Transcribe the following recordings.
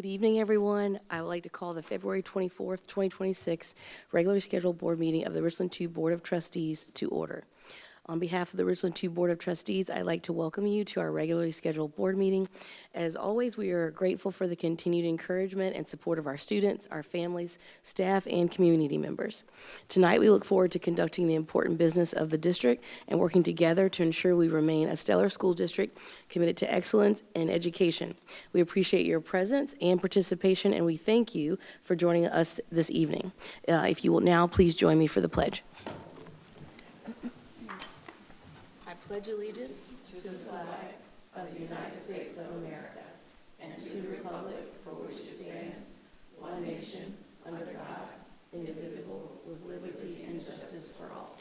Good evening, everyone. I would like to call the February 24th, 2026 regularly scheduled board meeting of the Richland 2 Board of Trustees to order. On behalf of the Richland 2 Board of Trustees, I'd like to welcome you to our regularly scheduled board meeting. As always, we are grateful for the continued encouragement and support of our students, our families, staff, and community members. Tonight, we look forward to conducting the important business of the district and working together to ensure we remain a stellar school district committed to excellence in education. We appreciate your presence and participation, and we thank you for joining us this evening. If you will now please join me for the pledge. I pledge allegiance to the flag of the United States of America and to the republic for which it stands, one nation, under God, indivisible, with liberty and justice for all.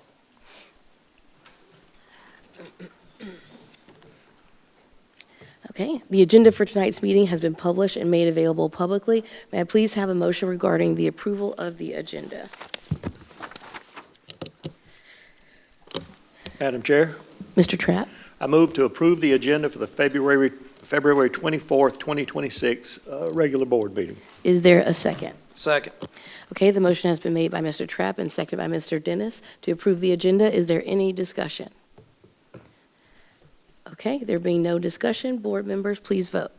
Okay, the agenda for tonight's meeting has been published and made available publicly. May I please have a motion regarding the approval of the agenda? Madam Chair, Mr. Trapp? I move to approve the agenda for the February 24th, 2026 regular board meeting. Is there a second? Second. Okay, the motion has been made by Mr. Trapp and seconded by Mr. Dennis to approve the agenda. Is there any discussion? Okay, there being no discussion, board members, please vote.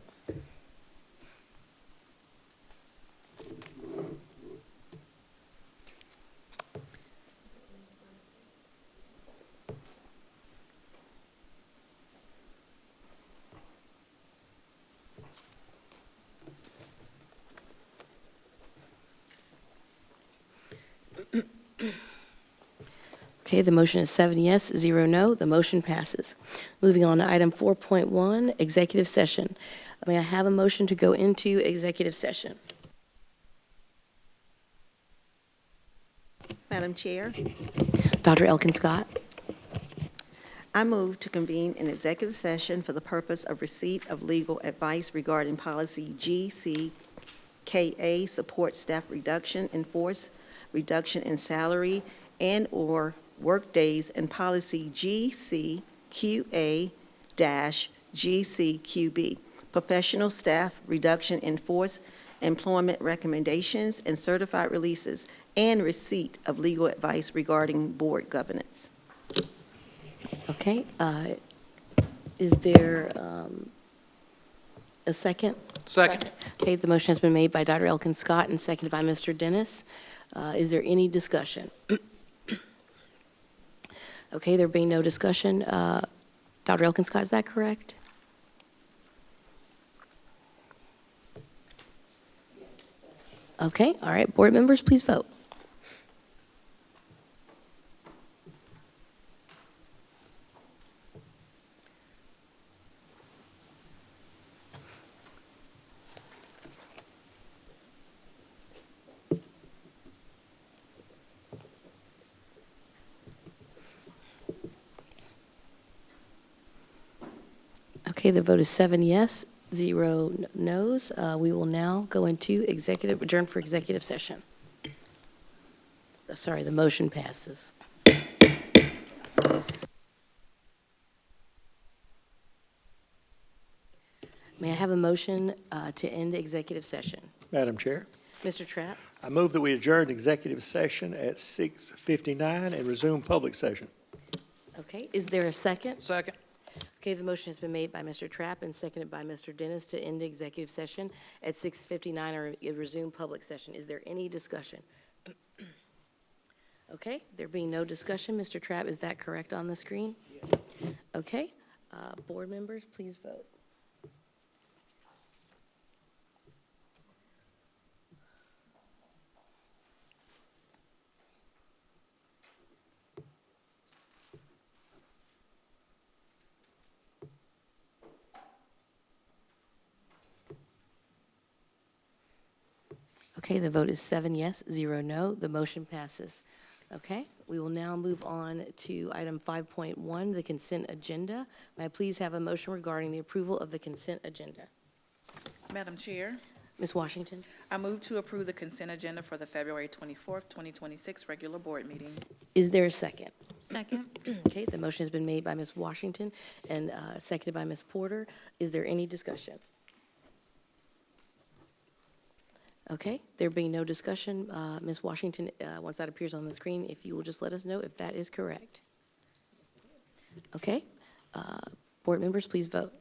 Okay, the motion is 7 yes, 0 no. The motion passes. Moving on to item 4.1, executive session. May I have a motion to go into executive session? Madam Chair, Dr. Elkin Scott. I move to convene an executive session for the purpose of receipt of legal advice regarding policy GCKA, support staff reduction in force, reduction in salary, and/or workdays, and policy GCQA-GCQB, professional staff reduction in force, employment recommendations, and certified releases, and receipt of legal advice regarding board governance. Okay, is there a second? Second. Okay, the motion has been made by Dr. Elkin Scott and seconded by Mr. Dennis. Is there any discussion? Okay, there being no discussion, Dr. Elkin Scott, is that correct? Okay, all right, board members, please vote. Okay, the vote is 7 yes, 0 no's. We will now go into adjourn for executive session. Sorry, the motion passes. May I have a motion to end executive session? Madam Chair, Mr. Trapp? I move that we adjourn executive session at 6:59 and resume public session. Okay, is there a second? Second. Okay, the motion has been made by Mr. Trapp and seconded by Mr. Dennis to end executive session at 6:59 or resume public session. Is there any discussion? Okay, there being no discussion, Mr. Trapp, is that correct on the screen? Yes. Okay, board members, please vote. Okay, the vote is 7 yes, 0 no. The motion passes. Okay, we will now move on to item 5.1, the consent agenda. May I please have a motion regarding the approval of the consent agenda? Madam Chair, Ms. Washington? I move to approve the consent agenda for the February 24th, 2026 regular board meeting. Is there a second? Second. Okay, the motion has been made by Ms. Washington and seconded by Ms. Porter. Is there any discussion? Okay, there being no discussion, Ms. Washington, once that appears on the screen, if you will just let us know if that is correct. Okay, board members, please vote.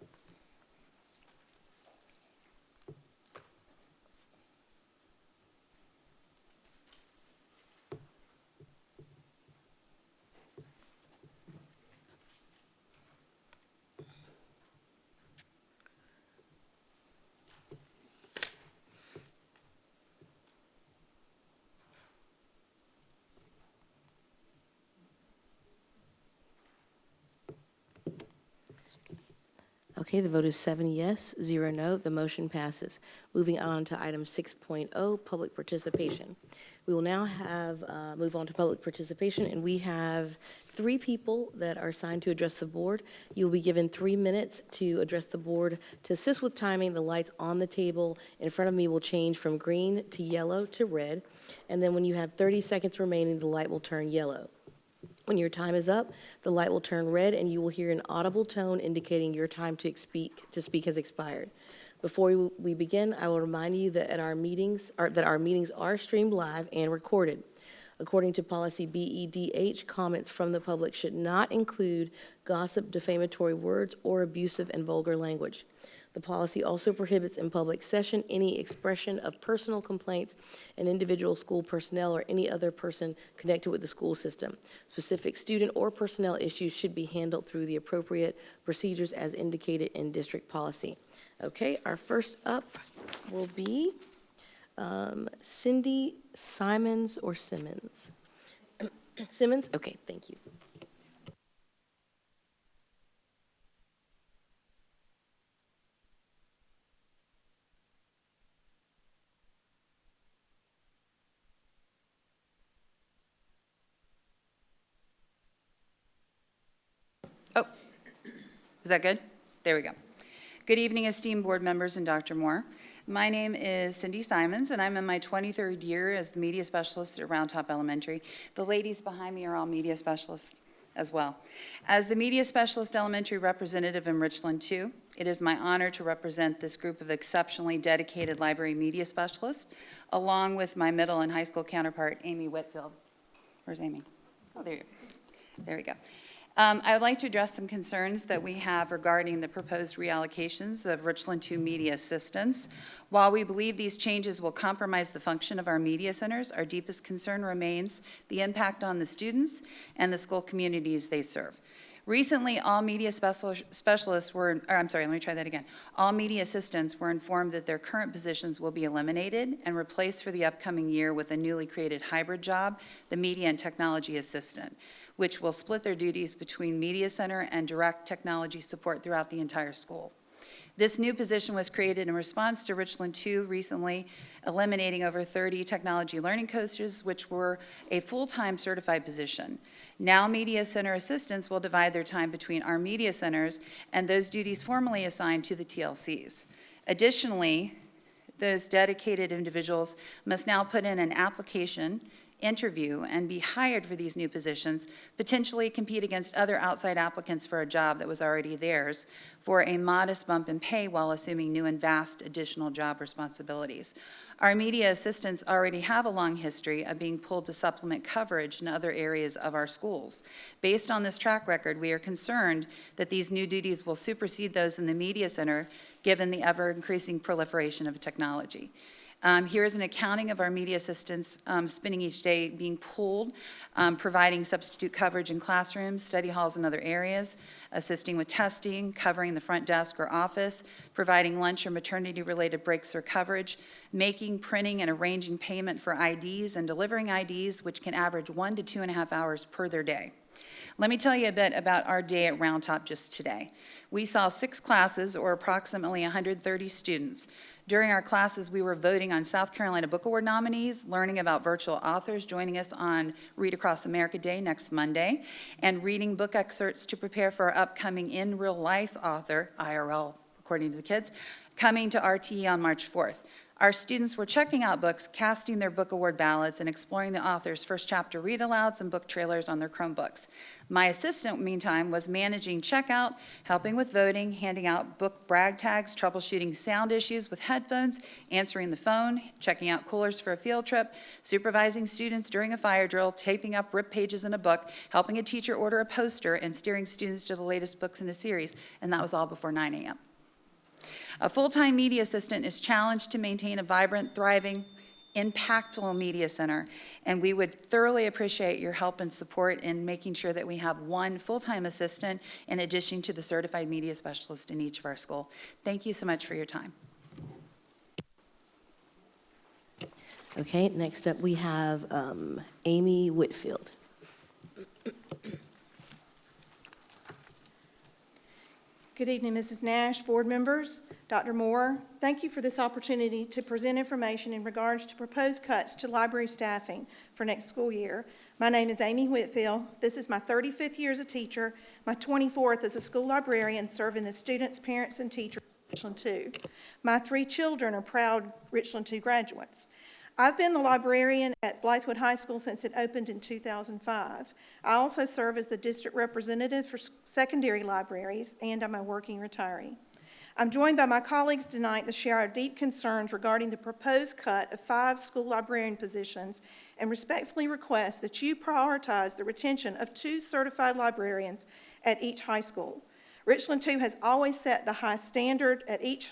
Okay, the vote is 7 yes, 0 no. The motion passes. Moving on to item 6.0, public participation. We will now move on to public participation, and we have 3 people that are assigned to address the board. You will be given 3 minutes to address the board. To assist with timing, the lights on the table in front of me will change from green to yellow to red, and then when you have 30 seconds remaining, the light will turn yellow. When your time is up, the light will turn red and you will hear an audible tone indicating your time to speak has expired. Before we begin, I will remind you that our meetings are streamed live and recorded. According to policy BEDH, comments from the public should not include gossip, defamatory words, or abusive and vulgar language. The policy also prohibits in public session any expression of personal complaints and individual school personnel or any other person connected with the school system. Specific student or personnel issues should be handled through the appropriate procedures as indicated in district policy. Okay, our first up will be Cindy Simons or Simmons? Simmons? Okay, thank you. Oh, is that good? There we go. Good evening, esteemed board members and Dr. Moore. My name is Cindy Simons, and I'm in my 23rd year as the media specialist at Round Top Elementary. The ladies behind me are all media specialists as well. As the media specialist elementary representative in Richland 2, it is my honor to represent this group of exceptionally dedicated library media specialists, along with my middle and high school counterpart, Amy Whitfield. Where's Amy? Oh, there you go. There we go. I would like to address some concerns that we have regarding the proposed reallocations of Richland 2 media assistants. While we believe these changes will compromise the function of our media centers, our deepest concern remains the impact on the students and the school communities they serve. Recently, all media specialists were, or I'm sorry, let me try that again. All media assistants were informed that their current positions will be eliminated and replaced for the upcoming year with a newly created hybrid job, the media and technology assistant, which will split their duties between media center and direct technology support throughout the entire school. This new position was created in response to Richland 2 recently eliminating over 30 technology learning coaches, which were a full-time certified position. Now media center assistants will divide their time between our media centers and those duties formerly assigned to the TLCs. Additionally, those dedicated individuals must now put in an application, interview, and be hired for these new positions, potentially compete against other outside applicants for a job that was already theirs for a modest bump in pay while assuming new and vast additional job responsibilities. Our media assistants already have a long history of being pulled to supplement coverage in other areas of our schools. Based on this track record, we are concerned that these new duties will supersede those in the media center given the ever-increasing proliferation of technology. Here is an accounting of our media assistants spending each day being pulled, providing substitute coverage in classrooms, study halls, and other areas, assisting with testing, covering the front desk or office, providing lunch or maternity-related breaks or coverage, making, printing, and arranging payment for IDs and delivering IDs, which can average 1 to 2.5 hours per their day. Let me tell you a bit about our day at Round Top just today. We saw 6 classes, or approximately 130 students. During our classes, we were voting on South Carolina Book Award nominees, learning about virtual authors joining us on Read Across America Day next Monday, and reading book excerpts to prepare for our upcoming In Real Life author, IRL, according to the kids, coming to RTE on March 4th. Our students were checking out books, casting their book award ballots, and exploring the author's first chapter read-alouds and book trailers on their Chromebooks. My assistant, meantime, was managing checkout, helping with voting, handing out book brag tags, troubleshooting sound issues with headphones, answering the phone, checking out coolers for a field trip, supervising students during a fire drill, taping up ripped pages in a book, helping a teacher order a poster, and steering students to the latest books in a series, and that was all before 9 a.m. A full-time media assistant is challenged to maintain a vibrant, thriving, impactful media center, and we would thoroughly appreciate your help and support in making sure that we have one full-time assistant in addition to the certified media specialist in each of our schools. Thank you so much for your time. Okay, next up we have Amy Whitfield. Good evening, Mrs. Nash, board members, Dr. Moore. Thank you for this opportunity to present information in regards to proposed cuts to library staffing for next school year. My name is Amy Whitfield. This is my 35th year as a teacher, my 24th as a school librarian serving the students, parents, and teachers at Richland 2. My 3 children are proud Richland 2 graduates. I've been the librarian at Blythewood High School since it opened in 2005. I also serve as the district representative for secondary libraries, and I'm a working retiree. I'm joined by my colleagues tonight to share our deep concerns regarding the proposed cut of 5 school librarian positions and respectfully request that you prioritize the retention of 2 certified librarians at each high school. Richland 2 has always set the high standard at each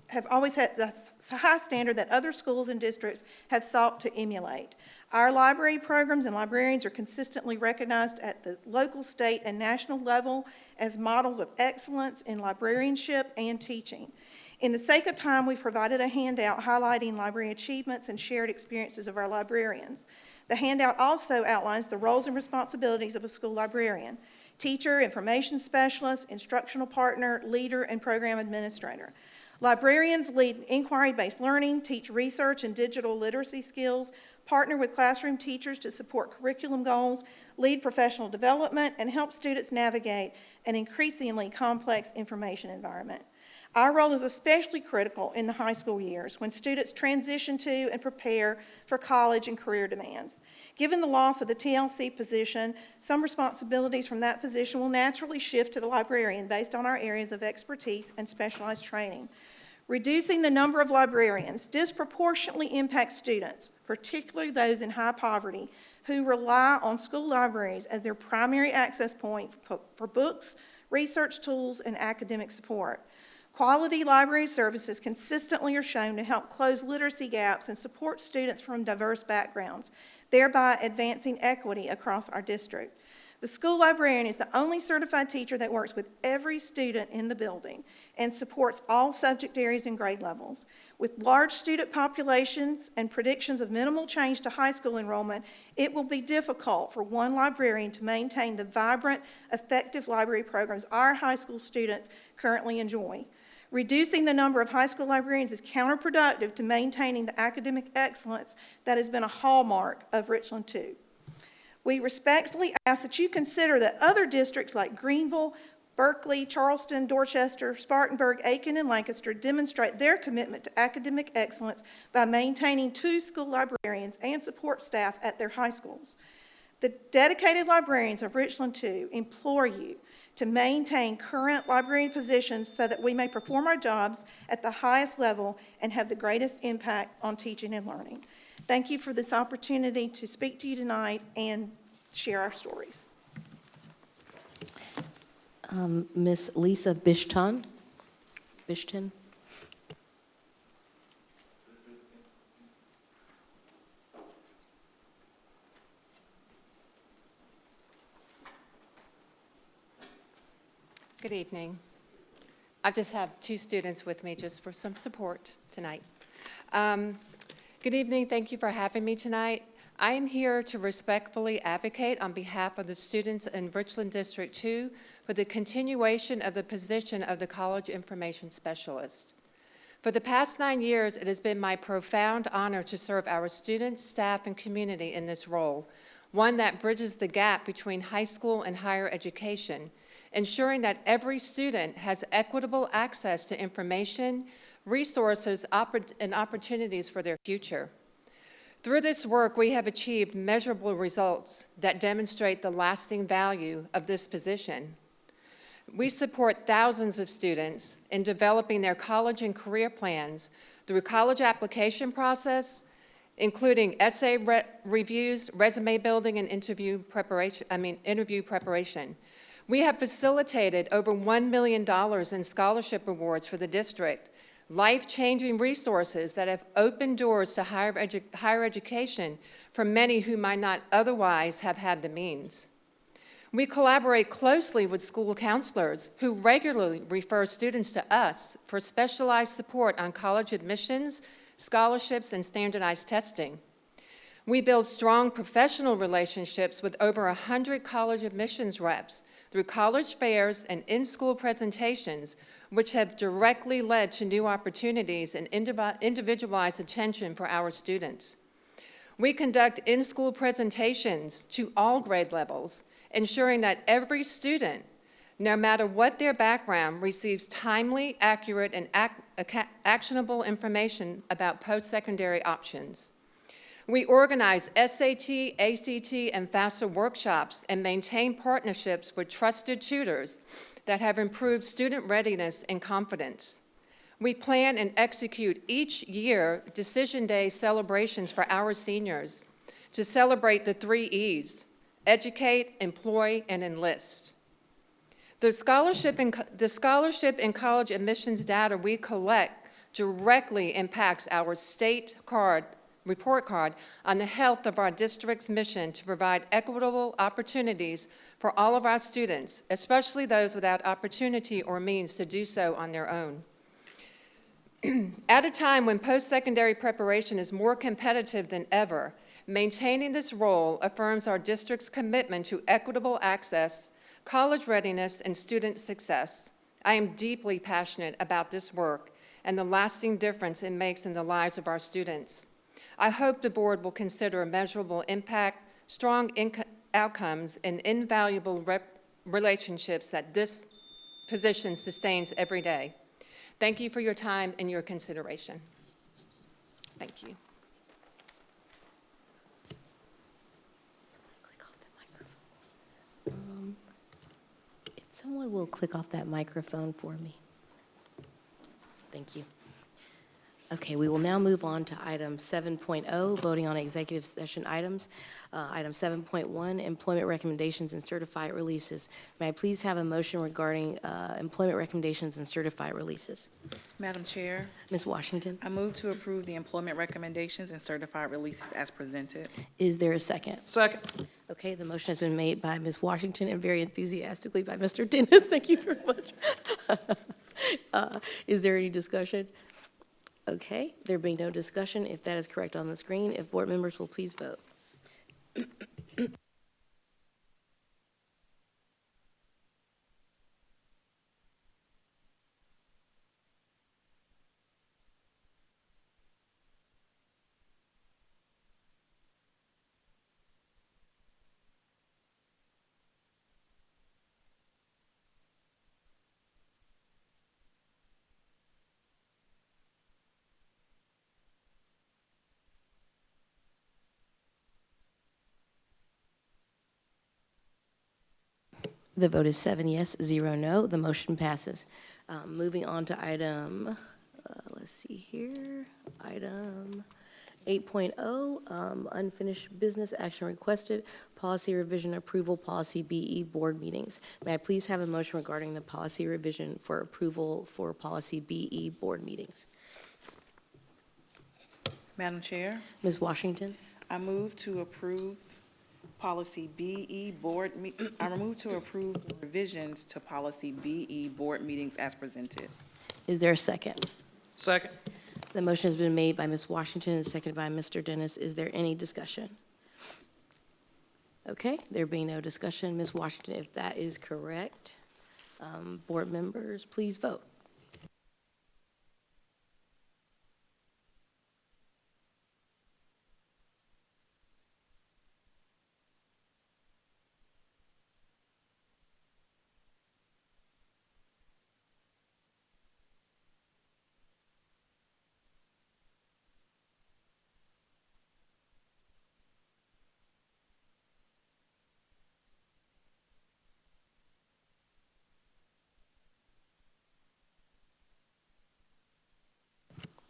have always had the high standard that other schools and districts have sought to emulate. Our library programs and librarians are consistently recognized at the local, state, and national level as models of excellence in librarianship and teaching. In the sake of time, we've provided a handout highlighting library achievements and shared experiences of our librarians. The handout also outlines the roles and responsibilities of a school librarian: teacher, information specialist, instructional partner, leader, and program administrator. Librarians lead inquiry-based learning, teach research and digital literacy skills, partner with classroom teachers to support curriculum goals, lead professional development, and help students navigate an increasingly complex information environment. Our role is especially critical in the high school years when students transition to and prepare for college and career demands. Given the loss of the TLC position, some responsibilities from that position will naturally shift to the librarian based on our areas of expertise and specialized training. Reducing the number of librarians disproportionately impacts students, particularly those in high poverty, who rely on school libraries as their primary access point for books, research tools, and academic support. Quality library services consistently are shown to help close literacy gaps and support students from diverse backgrounds, thereby advancing equity across our district. The school librarian is the only certified teacher that works with every student in the building and supports all subject areas and grade levels. With large student populations and predictions of minimal change to high school enrollment, it will be difficult for one librarian to maintain the vibrant, effective library programs our high school students currently enjoy. Reducing the number of high school librarians is counterproductive to maintaining the academic excellence that has been a hallmark of Richland 2. We respectfully ask that you consider that other districts like Greenville, Berkeley, Charleston, Dorchester, Spartanburg, Aiken, and Lancaster demonstrate their commitment to academic excellence by maintaining 2 school librarians and support staff at their high schools. The dedicated librarians of Richland 2 implore you to maintain current librarian positions so that we may perform our jobs at the highest level and have the greatest impact on teaching and learning. Thank you for this opportunity to speak to you tonight and share our stories. Miss Lisa Bishton. Good evening. I just have 2 students with me just for some support tonight. Good evening. Thank you for having me tonight. I am here to respectfully advocate on behalf of the students in Richland District 2 for the continuation of the position of the College Information Specialist. For the past 9 years, it has been my profound honor to serve our students, staff, and community in this role, one that bridges the gap between high school and higher education, ensuring that every student has equitable access to information, resources, and opportunities for their future. Through this work, we have achieved measurable results that demonstrate the lasting value of this position. We support thousands of students in developing their college and career plans through college application process, including essay reviews, resume building, and interview preparation. We have facilitated over $1 million in scholarship awards for the district, life-changing resources that have opened doors to higher education for many who might not otherwise have had the means. We collaborate closely with school counselors who regularly refer students to us for specialized support on college admissions, scholarships, and standardized testing. We build strong professional relationships with over 100 college admissions reps through college fairs and in-school presentations, which have directly led to new opportunities and individualized attention for our students. We conduct in-school presentations to all grade levels, ensuring that every student, no matter what their background, receives timely, accurate, and actionable information about post-secondary options. We organize SAT, ACT, and FAFSA workshops and maintain partnerships with trusted tutors that have improved student readiness and confidence. We plan and execute each year Decision Day celebrations for our seniors to celebrate the 3 E's: educate, employ, and enlist. The scholarship and college admissions data we collect directly impacts our state report card on the health of our district's mission to provide equitable opportunities for all of our students, especially those without opportunity or means to do so on their own. At a time when post-secondary preparation is more competitive than ever, maintaining this role affirms our district's commitment to equitable access, college readiness, and student success. I am deeply passionate about this work and the lasting difference it makes in the lives of our students. I hope the board will consider measurable impact, strong outcomes, and invaluable relationships that this position sustains every day. Thank you for your time and your consideration. Thank you. If someone will click off that microphone for me. Thank you. Okay, we will now move on to item 7.0, voting on executive session items. Item 7.1, employment recommendations and certified releases. May I please have a motion regarding employment recommendations and certified releases? Madam Chair, Ms. Washington, I move to approve the employment recommendations and certified releases as presented. is there a second? Second. Okay, the motion has been made by Ms. Washington and very enthusiastically by Mr. Dennis. Thank you very much. Is there any discussion? Okay, there being no discussion, if that is correct on the screen, if board members will please vote. The vote is 7 yes, 0 no. The motion passes. Moving on to item, let's see here, item 8.0, unfinished business action requested, policy revision approval, policy BE board meetings. May I please have a motion regarding the policy revision for approval for policy BE board meetings? Madam Chair, Ms. Washington, I move to approve policy BE board, I move to approve the revisions to policy BE board meetings as presented. is there a second? Second. The motion has been made by Ms. Washington and seconded by Mr. Dennis. Is there any discussion? Okay, there being no discussion, Ms. Washington, if that is correct, board members, please vote.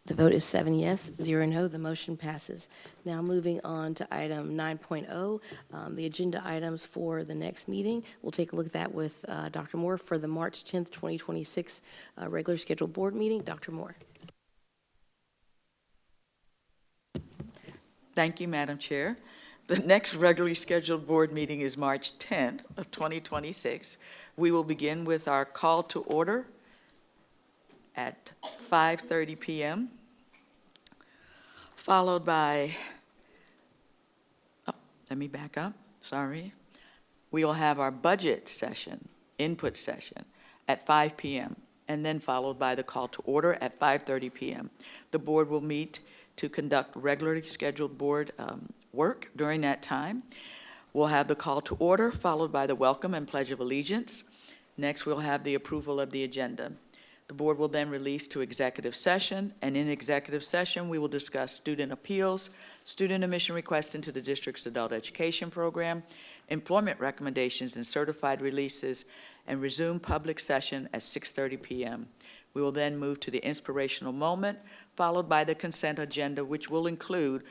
The vote is 7 yes, 0 no. The motion passes. Now moving on to item 9.0, the agenda items for the next meeting. We'll take a look at that with Dr. Moore for the March 10th, 2026 regular scheduled board meeting. Dr. Moore. Thank you, Madam Chair. The next regularly scheduled board meeting is March 10th of 2026. We will begin with our call to order at 5:30 p.m., followed by, let me back up, sorry. We will have our budget session, input session, at 5 p.m., and then followed by the call to order at 5:30 p.m. The board will meet to conduct regularly scheduled board work during that time. We'll have the call to order, followed by the welcome and pledge of allegiance. Next, we'll have the approval of the agenda. The board will then release to executive session, and in executive session, we will discuss student appeals, student admission requests into the district's adult education program, employment recommendations and certified releases, and resume public session at 6:30 p.m. We will then move to the inspirational moment, followed by the consent agenda, which will include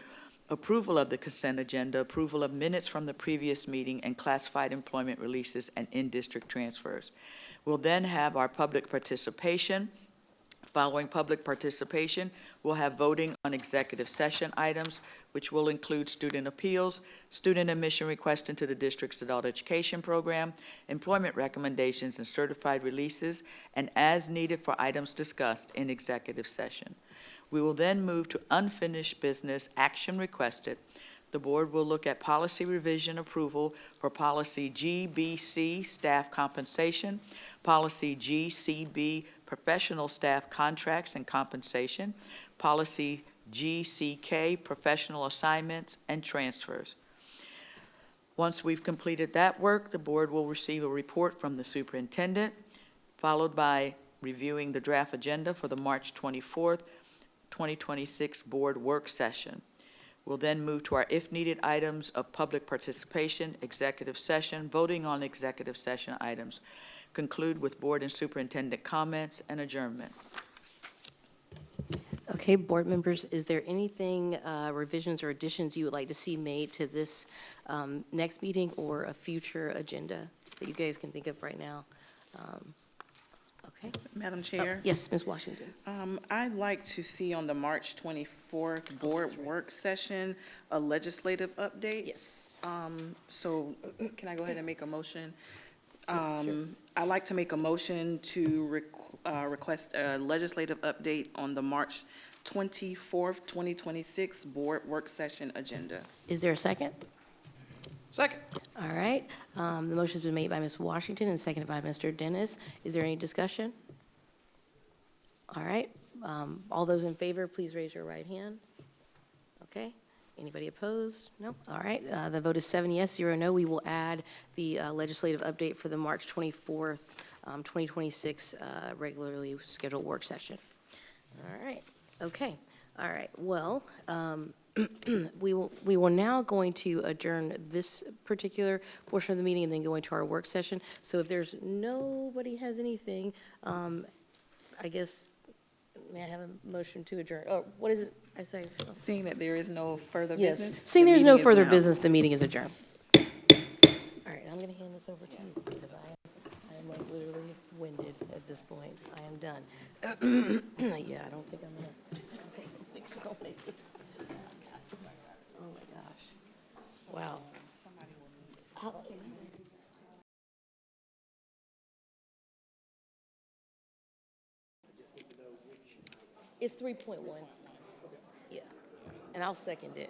approval of the consent agenda, approval of minutes from the previous meeting, and classified employment releases and in-district transfers. We'll then have our public participation. Following public participation, we'll have voting on executive session items, which will include student appeals, student admission requests into the district's adult education program, employment recommendations and certified releases, and as needed for items discussed in executive session. We will then move to unfinished business action requested. The board will look at policy revision approval for policy GBC, staff compensation, policy GCB, professional staff contracts and compensation, policy GCK, professional assignments and transfers. Once we've completed that work, the board will receive a report from the superintendent, followed by reviewing the draft agenda for the March 24th, 2026 board work session. We'll then move to our if needed items of public participation, executive session, voting on executive session items, conclude with board and superintendent comments and adjournment. Okay, board members, is there anything, revisions or additions you would like to see made to this next meeting or a future agenda that you guys can think of right now? Okay. Madam Chair? Yes, Ms. Washington. I'd like to see on the March 24th board work session, a legislative update. Yes. So can I go ahead and make a motion? I'd like to make a motion to request a legislative update on the March 24th, 2026 board work session agenda. Is there a second? Second. All right. The motion's been made by Ms. Washington and seconded by Mr. Dennis. Is there any discussion? All right. All those in favor, please raise your right hand. Okay. Anybody opposed? No? All right. The vote is 7 yes, 0 no. We will add the legislative update for the March 24th, 2026 regularly scheduled work session. All right. Okay. All right. Well, we will now going to adjourn this particular portion of the meeting and then go into our work session. So if there's nobody has anything, I guess, may I have a motion to adjourn? Oh, what is it? I say. Seeing that there is no further Yes. business. Seeing the there's no meeting is further now- business, the meeting is adjourned. All right, I'm going to hand this over to you because I am like literally winded at this point. I am done. Yeah, I don't think I'm going to make it. Oh my gosh. Wow. It's 3.1. Yeah, and I'll second it.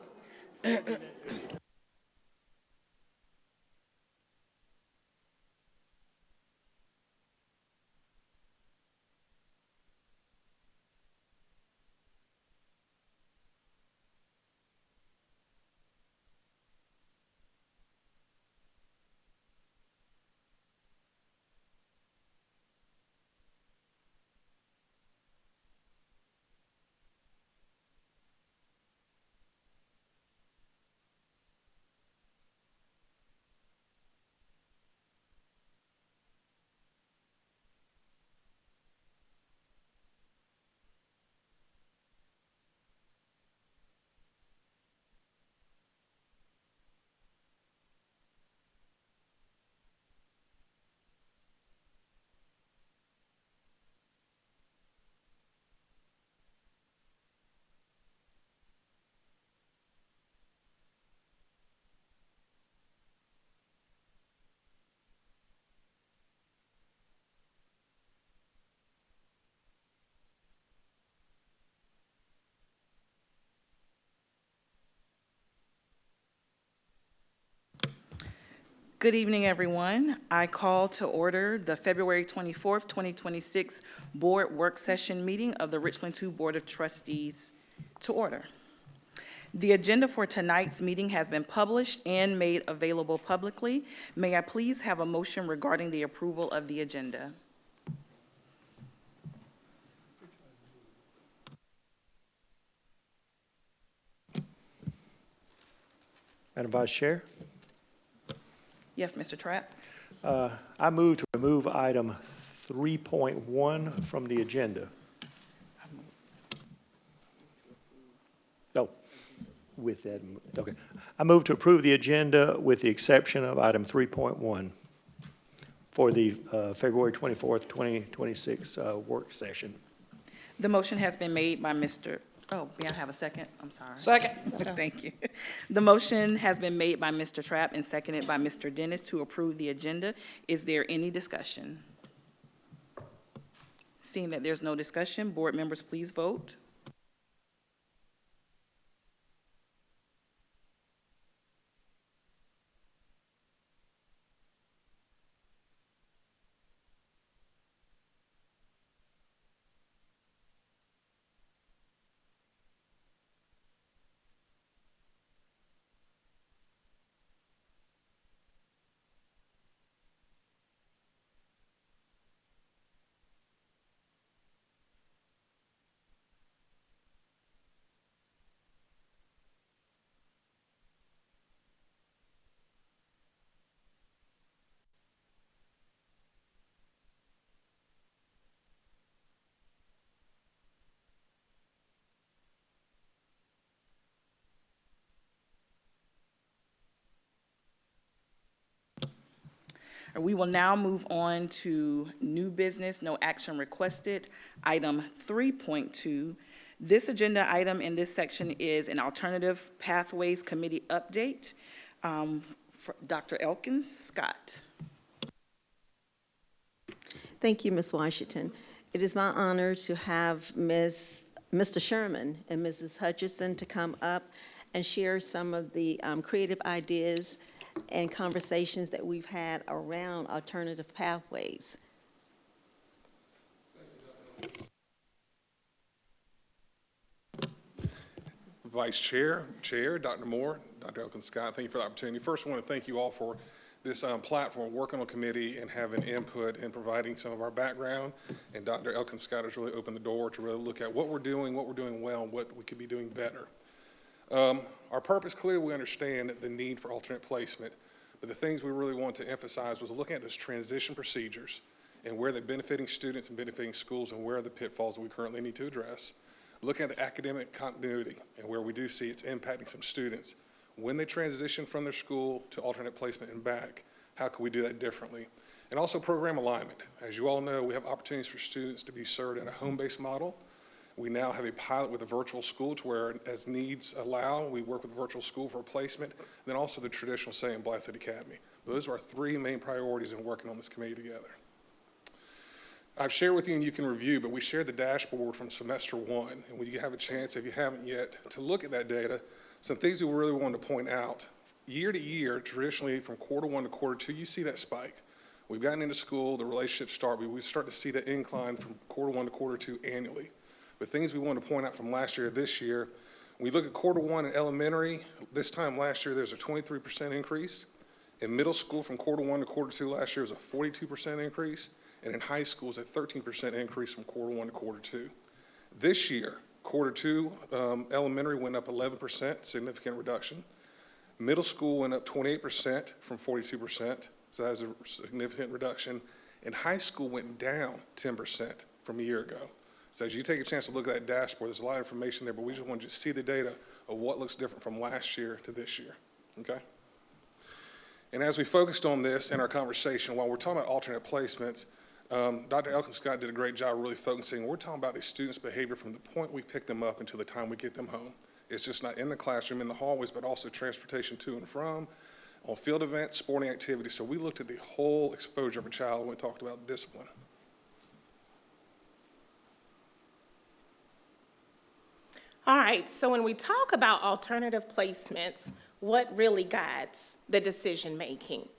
Good evening, everyone. I call to order the February 24th, 2026 Board Work Session Meeting of the Richland 2 Board of Trustees to order. The agenda for tonight's meeting has been published and made available publicly. May I please have a motion regarding the approval of the agenda? Madam Vice Chair, Yes, Mr. Trapp? I move to remove item 3.1 from the agenda. Oh, with that, okay. I move to approve the agenda with the exception of item 3.1 for the February 24th, 2026 work session. The motion has been made by Mr. Oh, may I have a second? I'm sorry. Second. Thank you. The motion has been made by Mr. Trapp and seconded by Mr. Dennis to approve the agenda. Is there any discussion? Seeing that there's no discussion, board members, please vote. We will now move on to new business, no action requested. Item 3.2. This agenda item in this section is an Alternative Pathways Committee update. For Dr. Elkins Scott. Thank you, Ms. Washington. It is my honor to have Mr. Sherman and Mrs. Hutchison to come up and share some of the creative ideas and conversations that we've had around alternative pathways. Vice Chair, Dr. Moore, Dr. Elkins Scott, thank you for the opportunity. First, I want to thank you all for this platform, working on committee and having input and providing some of our background. And Dr. Elkins Scott has really opened the door to really look at what we're doing well, and what we could be doing better. Our purpose, clearly we understand the need for alternate placement, but the things we really want to emphasize was looking at those transition procedures and where they're benefiting students and benefiting schools and where are the pitfalls that we currently need to address. Looking at the academic continuity and where we do see it's impacting some students. When they transition from their school to alternate placement and back, how can we do that differently? And also program alignment. As you all know, we have opportunities for students to be served at a home-based model. We now have a pilot with a virtual school to where, as needs allow, we work with a virtual school for placement, and then also the traditional say in Blythewood Academy. Those are our three main priorities in working on this committee together. I've shared with you and you can review, but we shared the dashboard from semester one. And when you have a chance, if you haven't yet, to look at that data, some things we really wanted to point out. Year to year, traditionally from quarter one to quarter two, you see that spike. We've gotten into school, the relationships start, we start to see that incline from quarter one to quarter two annually. But things we want to point out from last year to this year, when we look at quarter one in elementary, this time last year there's a 23% increase. In middle school from quarter one to quarter two last year was a 42% increase. And in high school is a 13% increase from quarter one to quarter two. This year, quarter two, elementary went up 11%, significant reduction. Middle school went up 28% from 42%, so that's a significant reduction. And high school went down 10% from a year ago. So as you take a chance to look at that dashboard, there's a lot of information there, but we just want you to see the data of what looks different from last year to this year, okay? And as we focused on this in our conversation, while we're talking about alternate placements, Dr. Elkins Scott did a great job really focusing. We're talking about a student's behavior from the point we pick them up until the time we get them home. It's just not in the classroom, in the hallways, but also transportation to and from, on field events, sporting activities. So we looked at the whole exposure of a child when we talked about discipline. All right, so when we talk about alternative placements, what really guides the decision making?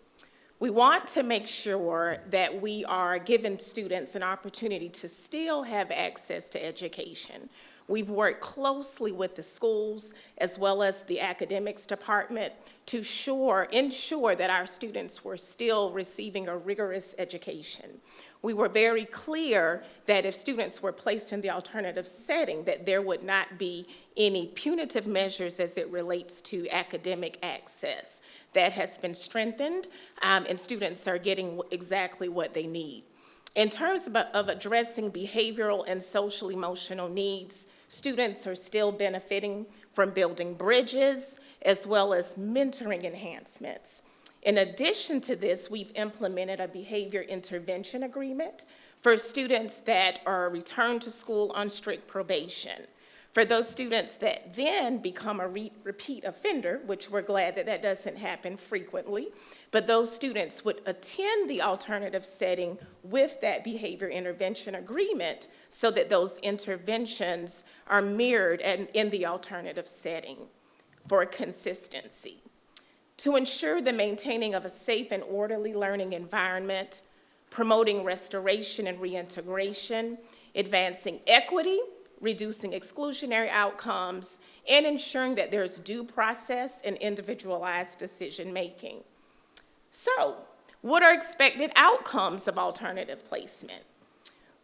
We want to make sure that we are giving students an opportunity to still have access to education. We've worked closely with the schools as well as the academics department to ensure that our students were still receiving a rigorous education. We were very clear that if students were placed in the alternative setting, that there would not be any punitive measures as it relates to academic access. That has been strengthened, and students are getting exactly what they need. In terms of addressing behavioral and social emotional needs, students are still benefiting from building bridges as well as mentoring enhancements. In addition to this, we've implemented a behavior intervention agreement for students that are returned to school on strict probation. For those students that then become a repeat offender, which we're glad that that doesn't happen frequently, but those students would attend the alternative setting with that behavior intervention agreement so that those interventions are mirrored in the alternative setting for consistency. To ensure the maintaining of a safe and orderly learning environment, promoting restoration and reintegration, advancing equity, reducing exclusionary outcomes, and ensuring that there's due process and individualized decision-making. So, what are expected outcomes of alternative placement?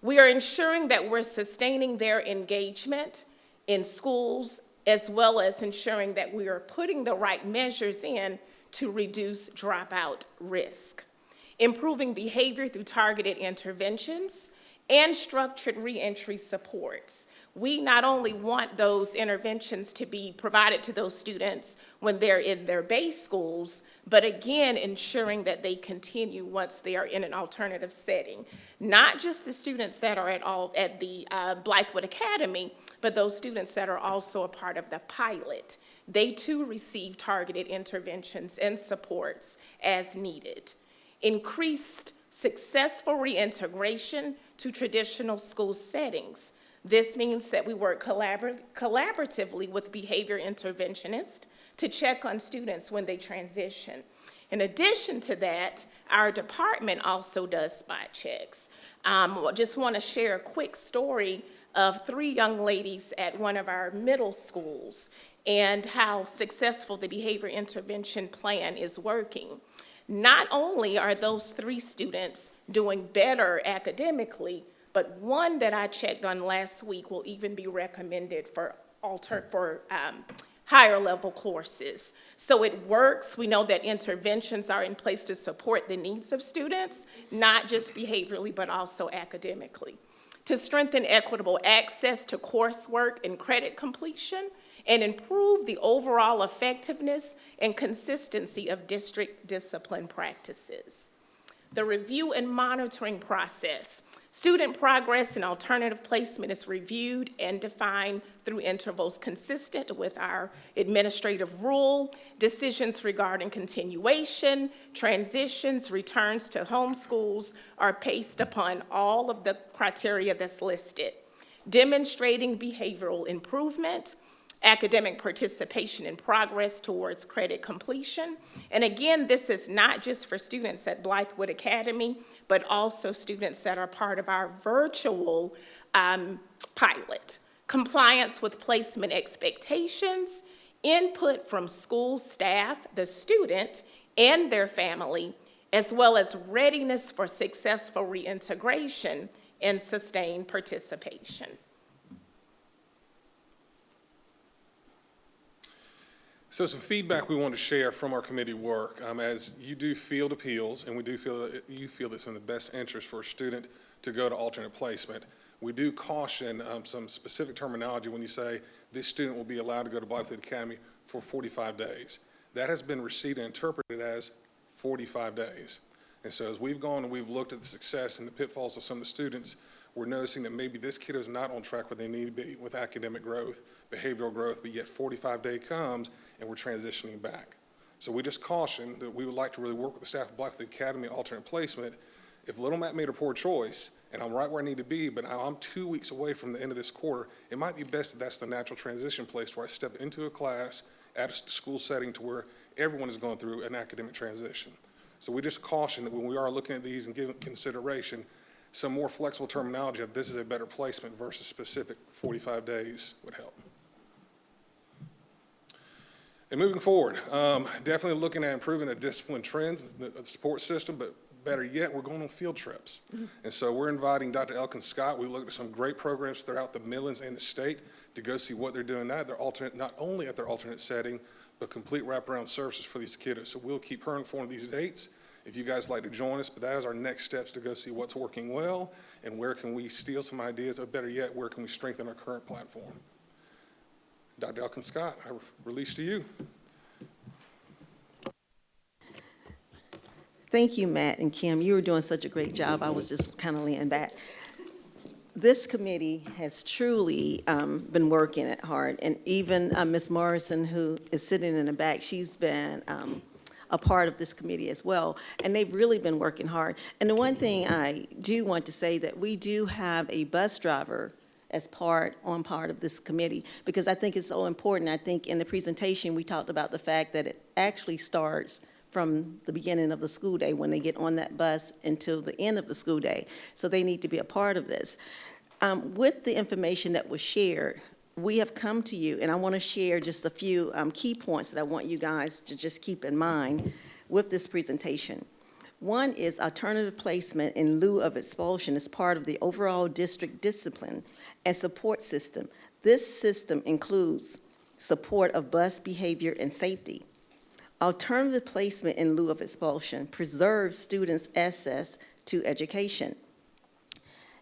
We are ensuring that we're sustaining their engagement in schools, as well as ensuring that we are putting the right measures in to reduce dropout risk. Improving behavior through targeted interventions and structured reentry supports. We not only want those interventions to be provided to those students when they're in their base schools, but again, ensuring that they continue once they are in an alternative setting. Not just the students that are at the Blythewood Academy, but those students that are also a part of the pilot. They too receive targeted interventions and supports as needed. Increased successful reintegration to traditional school settings. This means that we work collaboratively with behavior interventionists to check on students when they transition. In addition to that, our department also does spot checks. Just want to share a quick story of 3 young ladies at one of our middle schools and how successful the behavior intervention plan is working. Not only are those 3 students doing better academically, but one that I checked on last week will even be recommended for higher level courses. So it works. We know that interventions are in place to support the needs of students, not just behaviorally, but also academically. To strengthen equitable access to coursework and credit completion, and improve the overall effectiveness and consistency of district discipline practices. The review and monitoring process. Student progress in alternative placement is reviewed and defined through intervals consistent with our administrative rule. Decisions regarding continuation, transitions, returns to home schools are based upon all of the criteria that's listed. Demonstrating behavioral improvement, academic participation and progress towards credit completion. And again, this is not just for students at Blythewood Academy, but also students that are part of our virtual pilot. Compliance with placement expectations, input from school staff, the student, and their family, as well as readiness for successful reintegration and sustained participation. So some feedback we want to share from our committee work. As you do field appeals, and we do feel that you feel it's in the best interest for a student to go to alternate placement, we do caution some specific terminology when you say this student will be allowed to go to Blythewood Academy for 45 days. That has been received and interpreted as 45 days. And so as we've gone and we've looked at the success and the pitfalls of some of the students, we're noticing that maybe this kid is not on track where they need to be with academic growth, behavioral growth, but yet 45-day comes and we're transitioning back. So we just caution that we would like to really work with the staff of Blythewood Academy alternate placement. If Little Matt made a poor choice and I'm right where I need to be, but now I'm 2 weeks away from the end of this quarter, it might be best that that's the natural transition place where I step into a class at a school setting to where everyone is going through an academic transition. So we just caution that when we are looking at these and giving consideration, some more flexible terminology of this is a better placement versus specific 45 days would help. And moving forward, definitely looking at improving the discipline trends, the support system, but better yet, we're going on field trips. And so we're inviting Dr. Elkin Scott. We looked at some great programs throughout the Midlands and the state to go see what they're doing now. They're alternate, not only at their alternate setting, but complete wraparound services for these kiddos. So we'll keep her informed of these dates if you guys like to join us, but that is our next steps to go see what's working well and where can we steal some ideas, or better yet, where can we strengthen our current platform. Dr. Elkin Scott, I release to you. Thank you, Matt and Kim. You were doing such a great job. I was just kind of laying back. This committee has truly been working it hard, and even Ms. Morrison, who is sitting in the back, she's been a part of this committee as well, and they've really been working hard. And the one thing I do want to say that we do have a bus driver as part of this committee, because I think it's so important. I think in the presentation, we talked about the fact that it actually starts from the beginning of the school day when they get on that bus until the end of the school day. So they need to be a part of this. With the information that was shared, we have come to you, and I want to share just a few key points that I want you guys to just keep in mind with this presentation. One is alternative placement in lieu of expulsion as part of the overall district discipline and support system. This system includes support of bus behavior and safety. Alternative placement in lieu of expulsion preserves students' access to education.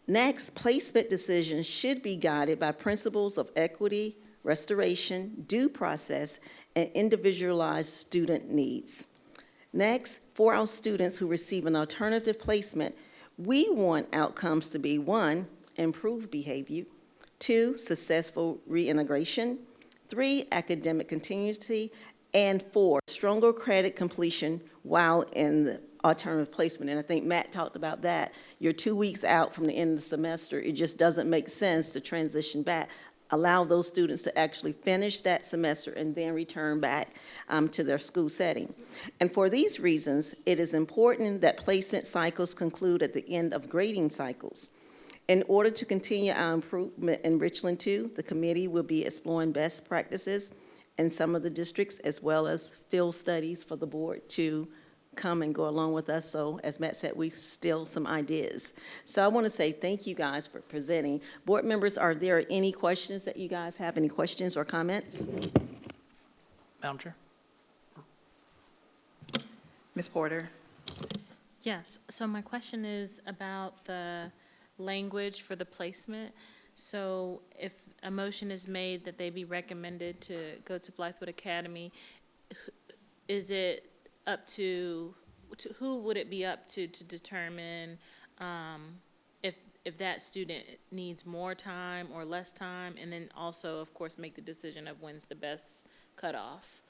Next, placement decisions should be guided by principles of equity, restoration, due process, and individualized student needs. Next, for our students who receive an alternative placement, we want outcomes to be 1, improved behavior, 2, successful reintegration, 3, academic continuity, and 4, stronger credit completion while in the alternative placement. And I think Matt talked about that. You're 2 weeks out from the end of the semester. It just doesn't make sense to transition back. Allow those students to actually finish that semester and then return back to their school setting. And for these reasons, it is important that placement cycles conclude at the end of grading cycles. In order to continue our improvement in Richland 2, the committee will be exploring best practices in some of the districts, as well as field studies for the board to come and go along with us. So as Matt said, we steal some ideas. So I want to say thank you guys for presenting. Board members, are there any questions that you guys have? Any questions or comments? Madam Chair. Ms. Porter. Yes, so my question is about the language for the placement. So if a motion is made that they be recommended to go to Blythewood Academy, is it up to who would it be up to determine if that student needs more time or less time, and then also, of course, make the decision of when's the best cutoff?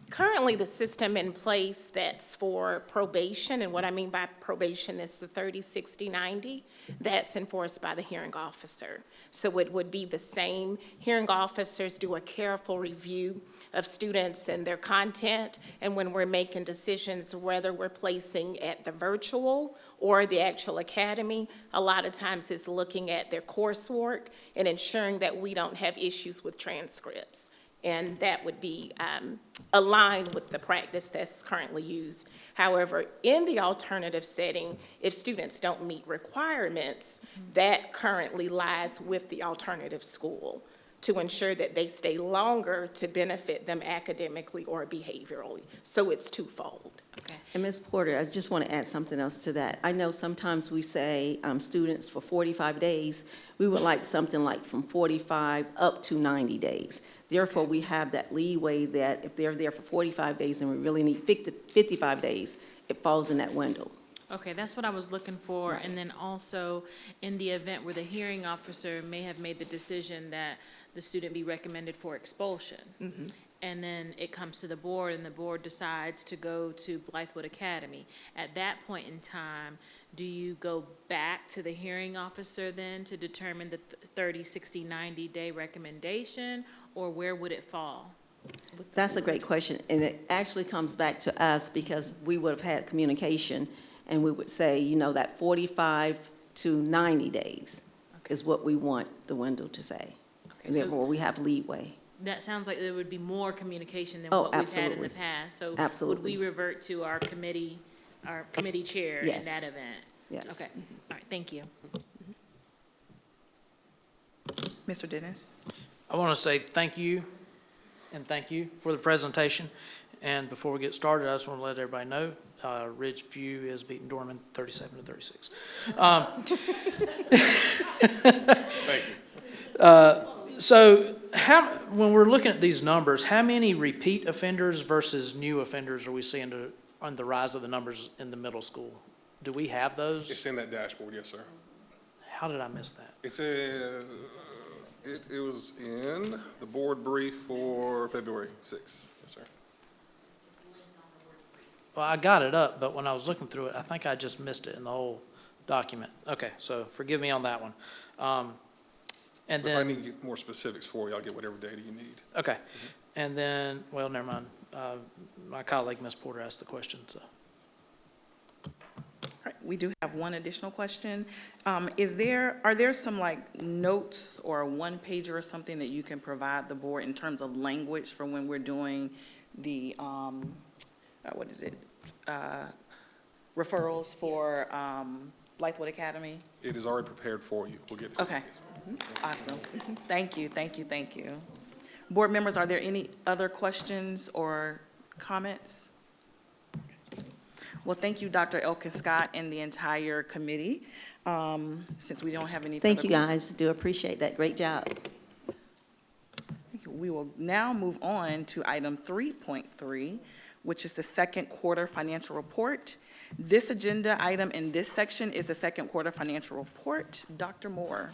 Currently, the system in place that's for probation, and what I mean by probation is the 30, 60, 90, that's enforced by the hearing officer. So it would be the same. Hearing officers do a careful review of students and their content, and when we're making decisions whether we're placing at the virtual or the actual academy, a lot of times it's looking at their coursework and ensuring that we don't have issues with transcripts. And that would be aligned with the practice that's currently used. However, in the alternative setting, if students don't meet requirements, that currently lies with the alternative school to ensure that they stay longer to benefit them academically or behaviorally. So it's twofold. Okay. And Ms. Porter, I just want to add something else to that. I know sometimes we say students for 45 days, we would like something like from 45 up to 90 days. Therefore, we have that leeway that if they're there for 45 days and we really need 55 days, it falls in that window. Okay, that's what I was looking for. Right. And then also, in the event where the hearing officer may have made the decision that the student be recommended for expulsion, and then it comes to the board and the board decides to go to Blythewood Academy, at that point in time, do you go back to the hearing officer then to determine the 30, 60, 90-day recommendation, or where would it fall? That's a great question, and it actually comes back to us because we would have had communication, and we would say, you know, that 45 to 90 days is what we want the window to say. And so- therefore, we have leeway. That sounds like there would be more communication than Oh, what we've had in the absolutely. past. So Absolutely. would we revert to our committee chair in Yes. that event? Yes. Okay, all right, thank you. Mr. Dennis? I want to say thank you for the presentation. And before we get started, I just want to let everybody know, Ridgeview is beating Dorman 37-36. Thank you. So when we're looking at these numbers, how many repeat offenders versus new offenders are we seeing on the rise of the numbers in the middle school? Do we have those? It's in that dashboard, yes, sir. How did I miss that? It's it was in the board brief for February 6th, yes, sir. Well, I got it up, but when I was looking through it, I think I just missed it in the whole document. Okay, so forgive me on that one. And If I then, need to get more specifics for you, I'll get whatever data you need. okay, and then, well, never mind. My colleague, Ms. Porter, asked the question, so. All right, we do have one additional question. Are there some like notes or a one pager or something that you can provide the board in terms of language for when we're doing the, referrals for Blythewood Academy? It is already prepared for you. We'll get it. to you. Okay, awesome. Thank you, thank you, thank you. Board members, are there any other questions or comments? Well, thank you, Dr. Elkins Scott and the entire committee. Since we don't have any. Thank you, guys. Do appreciate that. Great job. We will now move on to item 3.3, which is the second quarter financial report. This agenda item in this section is the second quarter financial report. Dr. Moore.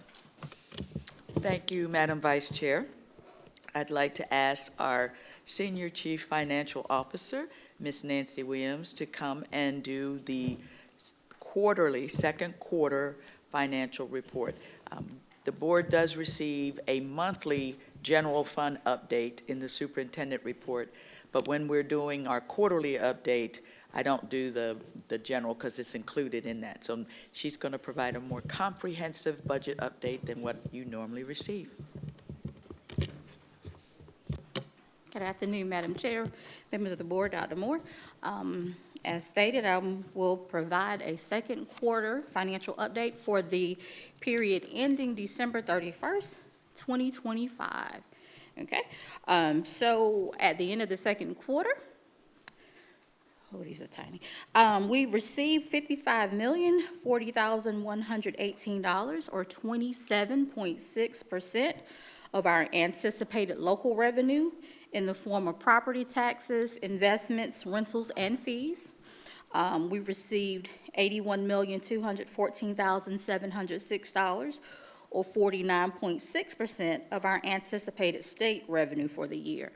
Thank you, Madam Vice Chair. I'd like to ask our Senior Chief Financial Officer, Ms. Nancy Williams, to come and do the quarterly, second quarter financial report. The board does receive a monthly general fund update in the superintendent report, but when we're doing our quarterly update, I don't do the general because it's included in that. So she's going to provide a more comprehensive budget update than what you normally receive. Good afternoon, Madam Chair, members of the board, Dr. Moore. As stated, I will provide a second quarter financial update for the period ending December 31st, 2025. Okay, so at the end of the second quarter, oh, these are tiny. We received $55,040,118, or 27.6% of our anticipated local revenue in the form of property taxes, investments, rentals, and fees. We received $81,214,706, or 49.6% of our anticipated state revenue for the year.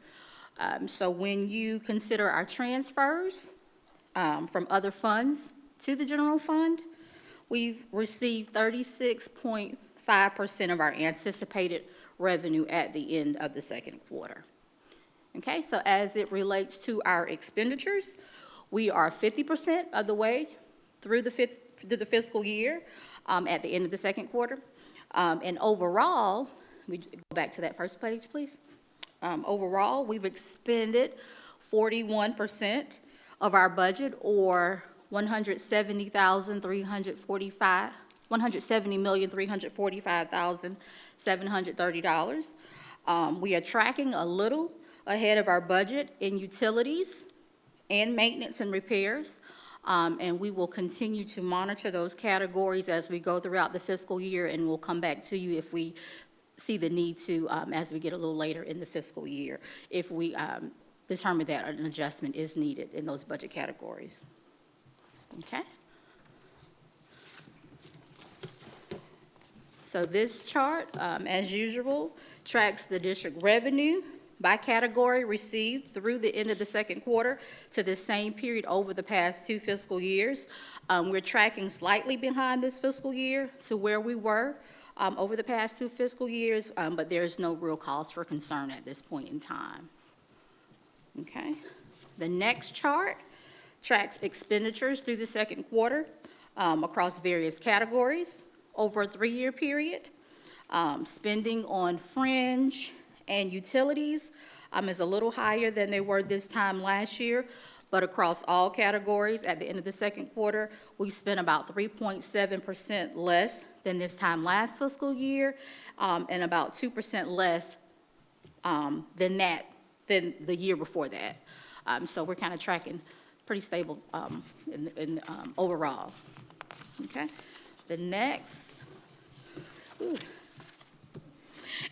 So when you consider our transfers from other funds to the general fund, we've received 36.5% of our anticipated revenue at the end of the second quarter. Okay, so as it relates to our expenditures, we are 50% of the way through the fiscal year at the end of the second quarter. And overall, we go back to that first page, please. Overall, we've expended 41% of our budget, or $170,345,730. We are tracking a little ahead of our budget in utilities and maintenance and repairs. And we will continue to monitor those categories as we go throughout the fiscal year, and we'll come back to you if we see the need to, as we get a little later in the fiscal year, if we determine that an adjustment is needed in those budget categories. Okay? So this chart, as usual, tracks the district revenue by category received through the end of the second quarter to the same period over the past 2 fiscal years. We're tracking slightly behind this fiscal year to where we were over the past 2 fiscal years, but there's no real cause for concern at this point in time. Okay. The next chart tracks expenditures through the second quarter across various categories over a 3-year period. Spending on fringe and utilities is a little higher than they were this time last year, but across all categories, at the end of the second quarter, we spent about 3.7% less than this time last fiscal year, and about 2% less than the year before that. So we're kind of tracking pretty stable overall. Okay. The next,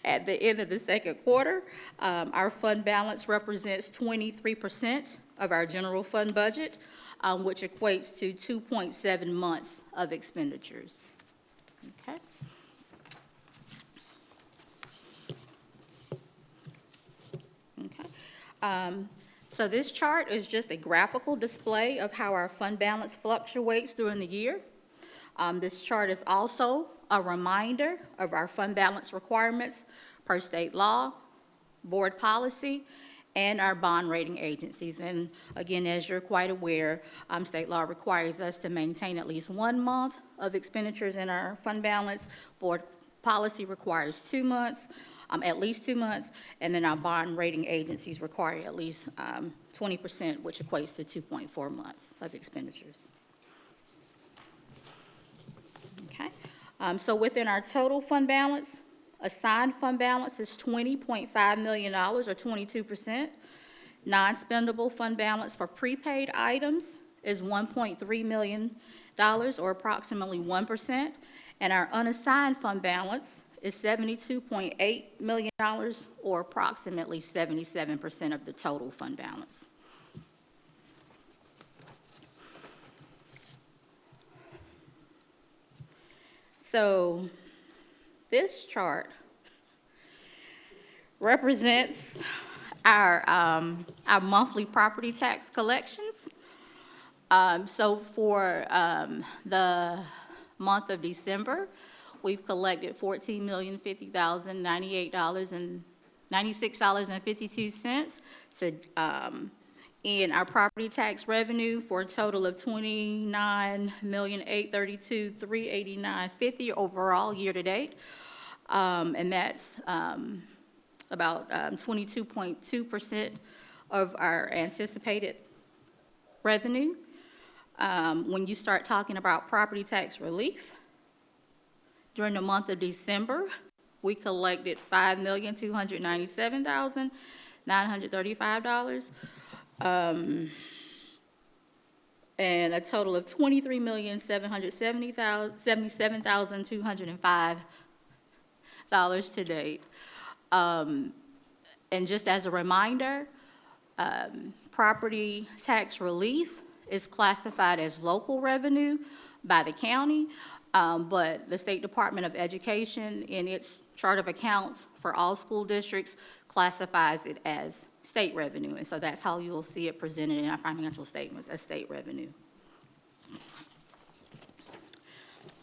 at the end of the second quarter, our fund balance represents 23% of our general fund budget, which equates to 2.7 months of expenditures. Okay. Okay. So this chart is just a graphical display of how our fund balance fluctuates during the year. This chart is also a reminder of our fund balance requirements per state law, board policy, and our bond rating agencies. And again, as you're quite aware, state law requires us to maintain at least 1 month of expenditures in our fund balance. Board policy requires 2 months. At least 2 months, and then our bond rating agencies require at least 20%, which equates to 2.4 months of expenditures. Okay, so within our total fund balance, assigned fund balance is $20.5 million, or 22%. Non-spendable fund balance for prepaid items is $1.3 million, or approximately 1%, and our unassigned fund balance is $72.8 million, or approximately 77% of the total fund balance. So this chart represents our monthly property tax collections. So for the month of December, we've collected $14,050,096.52 to in our property tax revenue for a total of $29,832,389.50 overall year to date, and that's about 22.2% of our anticipated revenue. When you start talking about property tax relief, during the month of December, we collected $5,297,935, and a total of $23,777,205 to date. And just as a reminder, property tax relief is classified as local revenue by the county, but the State Department of Education, in its chart of accounts for all school districts, classifies it as state revenue. And so that's how you'll see it presented in our financial statements, as state revenue.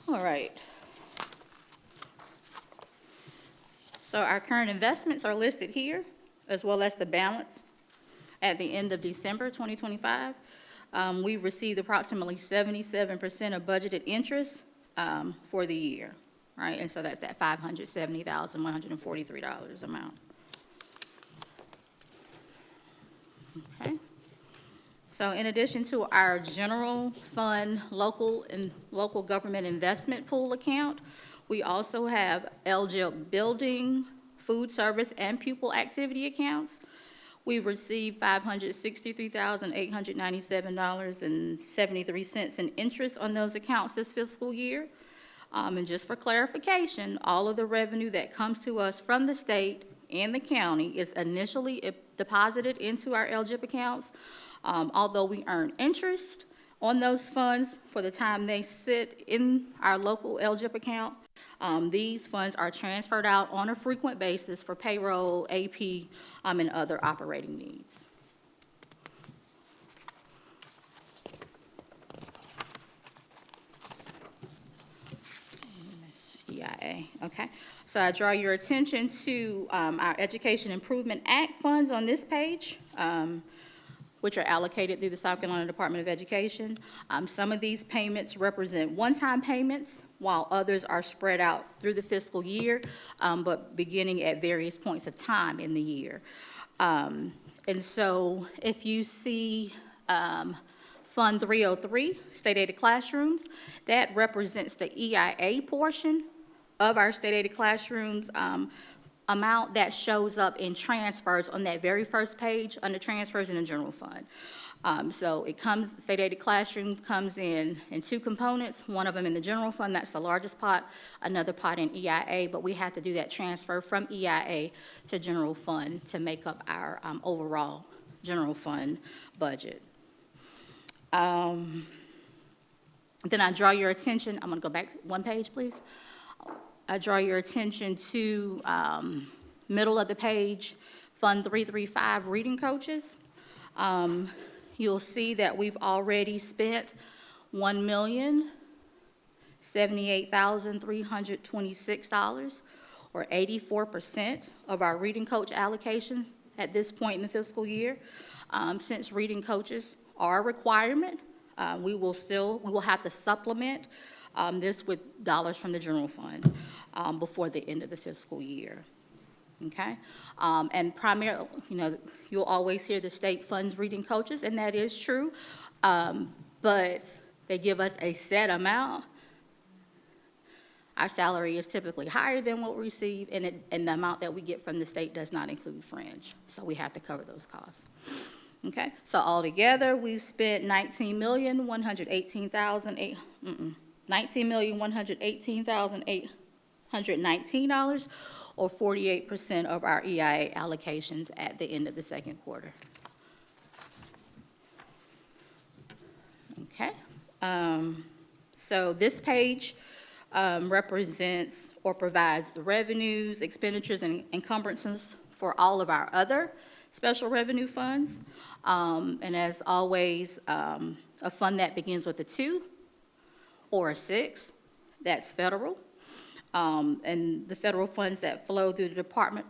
All right. So our current investments are listed here, as well as the balance at the end of December 2025. We've received approximately 77% of budgeted interest for the year, right? And so that's that $570,143 amount. Okay. So in addition to our general fund local government investment pool account, we also have LGIP building, food service, and pupil activity accounts. We've received $563,897.73 in interest on those accounts this fiscal year. And just for clarification, all of the revenue that comes to us from the state and the county is initially deposited into our LGIP accounts. Although we earn interest on those funds for the time they sit in our local LGIP account, these funds are transferred out on a frequent basis for payroll, AP, and other operating needs. EIA, okay? So I draw your attention to our Education Improvement Act funds on this page, which are allocated through the South Carolina Department of Education. Some of these payments represent one-time payments, while others are spread out through the fiscal year, but beginning at various points of time in the year. And so if you see Fund 303, state-aided classrooms, that represents the EIA portion of our state-aided classrooms amount that shows up in transfers on that very first page under transfers in the general fund. So it comes, state-aided classroom comes in two components, one of them in the general fund, that's the largest pot, another pot in EIA, but we have to do that transfer from EIA to general fund to make up our overall general fund budget. Then I draw your attention, I'm gonna go back one page, please. I draw your attention to middle of the page, Fund 335, reading coaches. You'll see that we've already spent $1,078,326, or 84% of our reading coach allocations at this point in the fiscal year. Since reading coaches are a requirement, we will have to supplement this with dollars from the general fund before the end of the fiscal year. Okay, and primarily, you'll always hear the state funds reading coaches, and that is true, but they give us a set amount. Our salary is typically higher than what we receive, and the amount that we get from the state does not include fringe, so we have to cover those costs. Okay, so altogether, we've spent $19,118,819, or 48% of our EIA allocations at the end of the second quarter. Okay, so this page represents or provides the revenues, expenditures, and encumbrances for all of our other special revenue funds. And as always, a fund that begins with a 2 or a 6, that's federal. And the federal funds that flow through the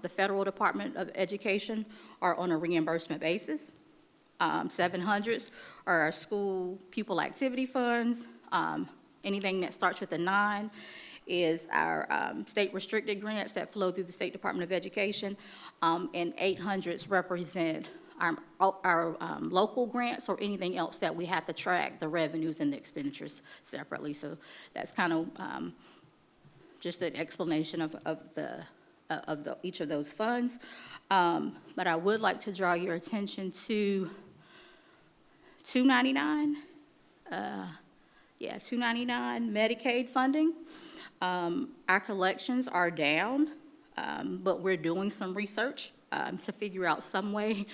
Federal Department of Education are on a reimbursement basis. 700s are our school pupil activity funds. Anything that starts with a 9 is our state restricted grants that flow through the State Department of Education. And 800s represent our local grants or anything else that we have to track the revenues and the expenditures separately. So that's kind of just an explanation of each of those funds. But I would like to draw your attention to 299. 299 Medicaid funding. Our collections are down, but we're doing some research to figure out some way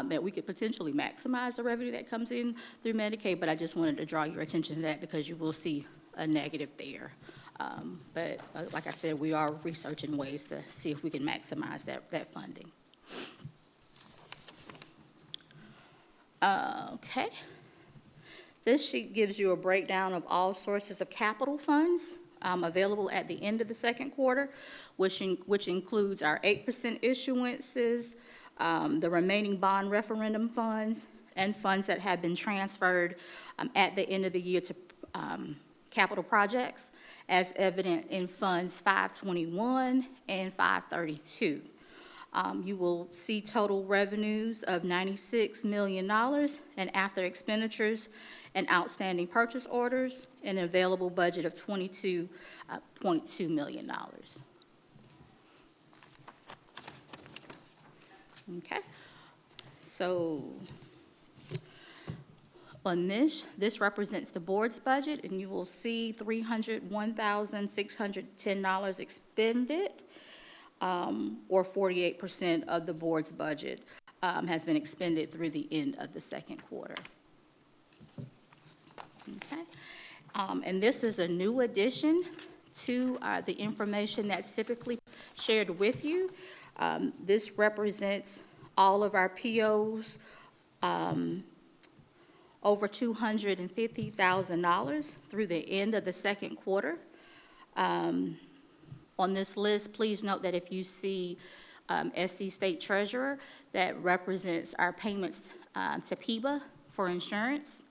that we could potentially maximize the revenue that comes in through Medicaid, but I just wanted to draw your attention to that because you will see a negative there. But like I said, we are researching ways to see if we can maximize that funding. Okay. This sheet gives you a breakdown of all sources of capital funds available at the end of the second quarter, which includes our 8% issuances, the remaining bond referendum funds, and funds that have been transferred at the end of the year to capital projects, as evident in funds 521 and 532. You will see total revenues of $96 million, and after expenditures and outstanding purchase orders, an available budget of $22.2 million. Okay, so on this represents the board's budget, and you will see $301,610 expended, or 48% of the board's budget has been expended through the end of the second quarter. Okay, and this is a new addition to the information that's typically shared with you. This represents all of our POs over $250,000 through the end of the second quarter. On this list, please note that if you see SC State Treasurer, that represents our payments to PIBA for insurance.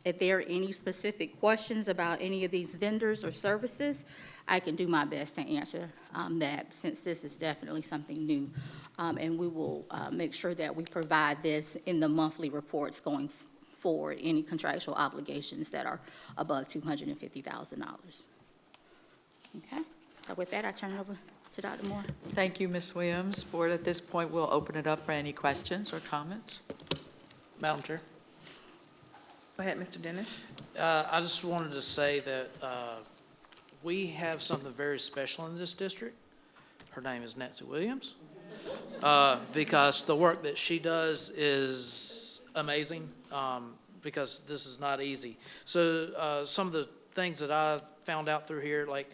If there are any specific questions about any of these vendors or services, I can do my best to answer that, since this is definitely something new. And we will make sure that we provide this in the monthly reports going forward, any contractual obligations that are above $250,000. Okay, so with that, I turn it over to Dr. Moore. Thank you, Ms. Williams. Board, at this point, we'll open it up for any questions or comments. Madam Chair. Go ahead, Mr. Dennis. I just wanted to say that we have something very special in this district. Her name is Nancy Williams, because the work that she does is amazing, because this is not easy. So some of the things that I found out through here, like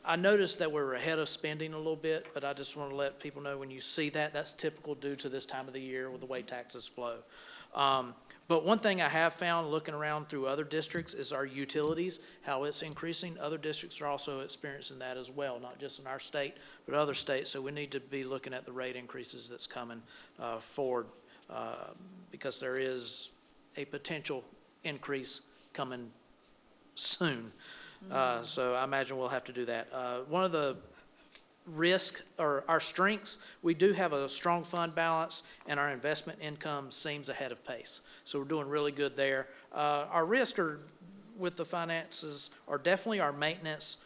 I noticed that we're ahead of spending a little bit, but I just want to let people know when you see that, that's typical due to this time of the year with the way taxes flow. But one thing I have found looking around through other districts is our utilities, how it's increasing. Other districts are also experiencing that as well, not just in our state, but other states. So we need to be looking at the rate increases that's coming forward, because there is a potential increase coming soon. So I imagine we'll have to do that. One of the risk or our strengths, we do have a strong fund balance and our investment income seems ahead of pace. So we're doing really good there. Our risk are with the finances are definitely our maintenance,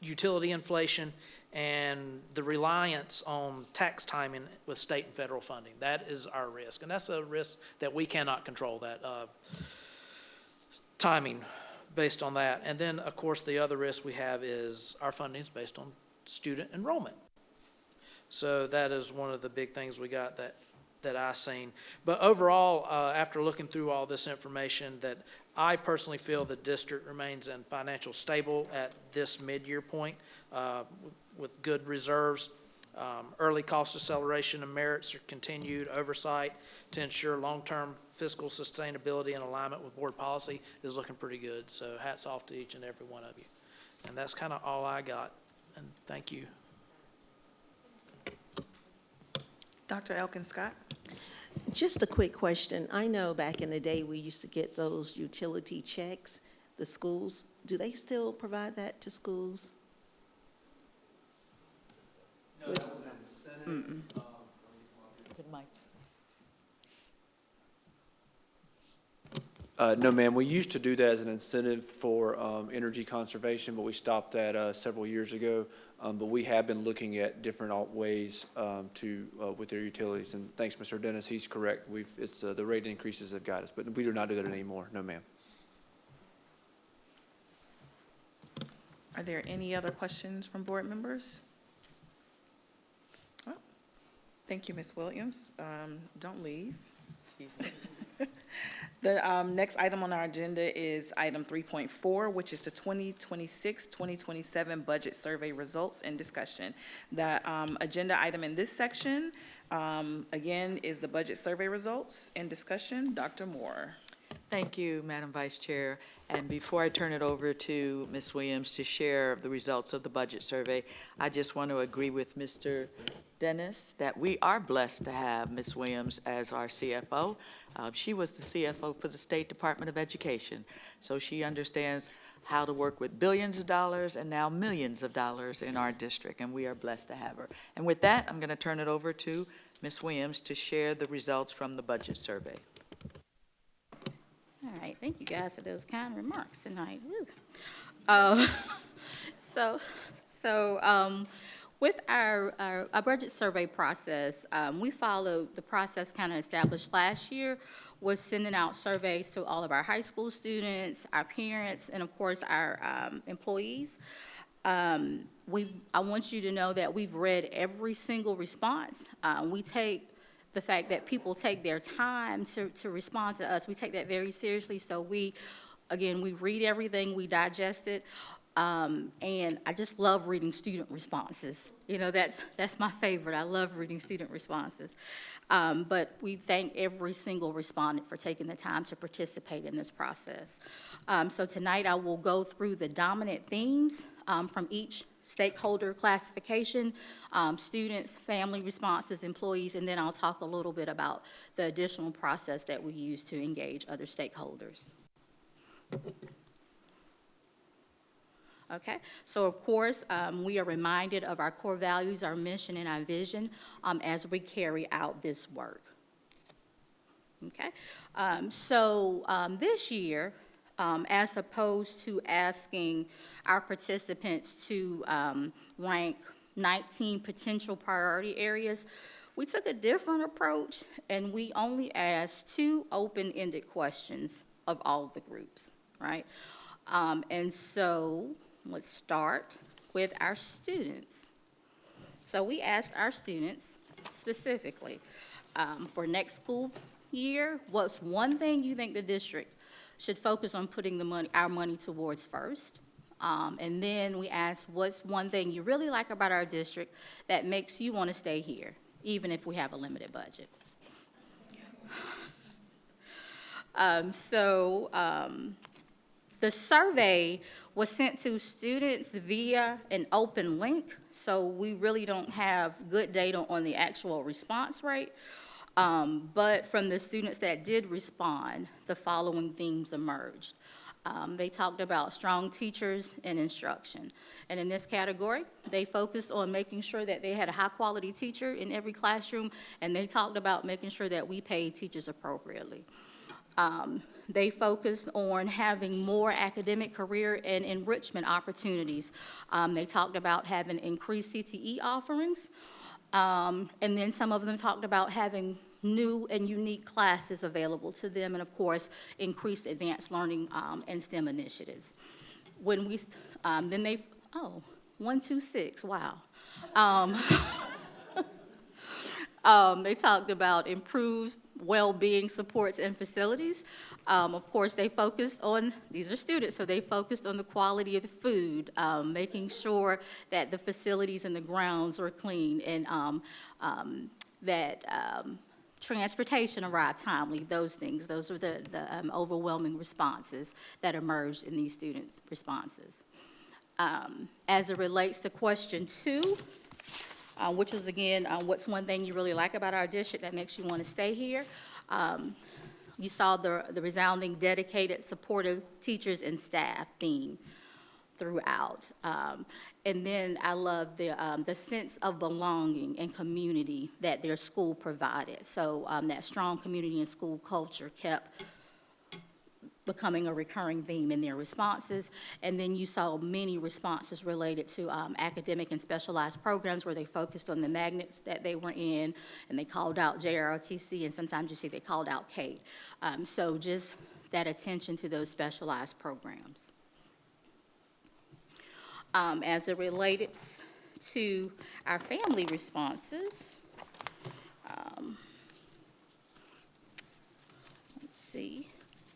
utility inflation, and the reliance on tax timing with state and federal funding. That is our risk. And that's a risk that we cannot control, that timing based on that. And then, of course, the other risk we have is our funding is based on student enrollment. So that is one of the big things we got that I seen. But overall, after looking through all this information, that I personally feel the district remains in financial stable at this mid-year point with good reserves. Early cost acceleration and merits are continued oversight to ensure long-term fiscal sustainability and alignment with board policy is looking pretty good. So hats off to each and every one of you. And that's kind of all I got. And thank you. Dr. Elkin Scott. Just a quick question. I know back in the day, we used to get those utility checks, the schools. Do they still provide that to schools? No, that was an incentive. Good, Mike. No, ma'am. We used to do that as an incentive for energy conservation, but we stopped that several years ago. But we have been looking at different ways with their utilities. And thanks, Mr. Dennis. He's correct. It's the rate increases have got us, but we do not do that anymore. No, ma'am. Are there any other questions from board members? Oh, thank you, Ms. Williams. Don't leave. The next item on our agenda is item 3.4, which is the 2026-2027 budget survey results and discussion. The agenda item in this section, again, is the budget survey results and discussion. Dr. Moore. Thank you, Madam Vice Chair. And before I turn it over to Ms. Williams to share the results of the budget survey, I just want to agree with Mr. Dennis that we are blessed to have Ms. Williams as our CFO. She was the CFO for the State Department of Education, so she understands how to work with billions of dollars and now millions of dollars in our district, and we are blessed to have her. And with that, I'm going to turn it over to Ms. Williams to share the results from the budget survey. All right, thank you guys for those kind remarks tonight. Woo. With our budget survey process, we followed the process kind of established last year with sending out surveys to all of our high school students, our parents, and of course our employees. I want you to know that we've read every single response. We take the fact that people take their time to respond to us, we take that very seriously. So we read everything, we digest it. And I just love reading student responses. You know, that's my favorite. I love reading student responses. But we thank every single respondent for taking the time to participate in this process. So tonight I will go through the dominant themes from each stakeholder classification, students, family responses, employees, and then I'll talk a little bit about the additional process that we use to engage other stakeholders. Okay, so of course, we are reminded of our core values, our mission, and our vision as we carry out this work. Okay, this year, as opposed to asking our participants to rank 19 potential priority areas, we took a different approach and we only asked 2 open-ended questions of all the groups, right? And so let's start with our students. So we asked our students specifically, for next school year, what's one thing you think the district should focus on putting our money towards first? And then we asked, what's one thing you really like about our district that makes you want to stay here, even if we have a limited budget? The survey was sent to students via an open link, so we really don't have good data on the actual response rate. But from the students that did respond, the following themes emerged. They talked about strong teachers and instruction. And in this category, they focused on making sure that they had a high-quality teacher in every classroom, and they talked about making sure that we paid teachers appropriately. They focused on having more academic, career, and enrichment opportunities. They talked about having increased CTE offerings, and then some of them talked about having new and unique classes available to them, and of course, increased advanced learning and STEM initiatives. When we, then they, 126, wow. They talked about improved well-being supports and facilities. Of course, they focused on, these are students, so they focused on the quality of the food, making sure that the facilities and the grounds were clean, and that transportation arrived timely, those things. Those were the overwhelming responses that emerged in these students' responses. As it relates to question 2, which was again, what's one thing you really like about our district that makes you want to stay here? You saw the resounding dedicated, supportive teachers and staff theme throughout. And then I love the sense of belonging and community that their school provided. So that strong community and school culture kept becoming a recurring theme in their responses. And then you saw many responses related to academic and specialized programs where they focused on the magnets that they were in, and they called out JROTC, and sometimes you see they called out CATE. So just that attention to those specialized programs. As it related to our family responses, let's see.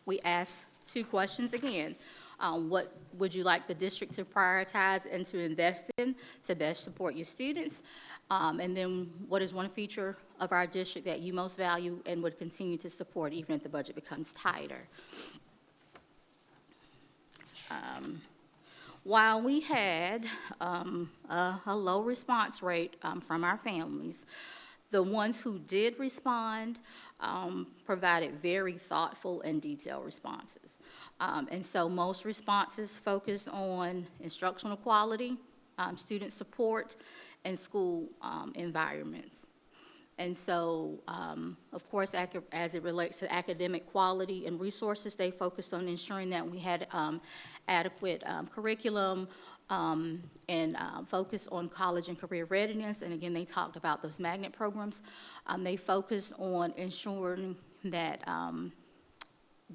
We asked 2 questions again. What would you like the district to prioritize and to invest in to best support your students? And then what is one feature of our district that you most value and would continue to support even if the budget becomes tighter? While we had a low response rate from our families, the ones who did respond provided very thoughtful and detailed responses. And so most responses focused on instructional quality, student support, and school environments. And so, of course, as it relates to academic quality and resources, they focused on ensuring that we had adequate curriculum and focused on college and career readiness. And again, they talked about those magnet programs. They focused on ensuring that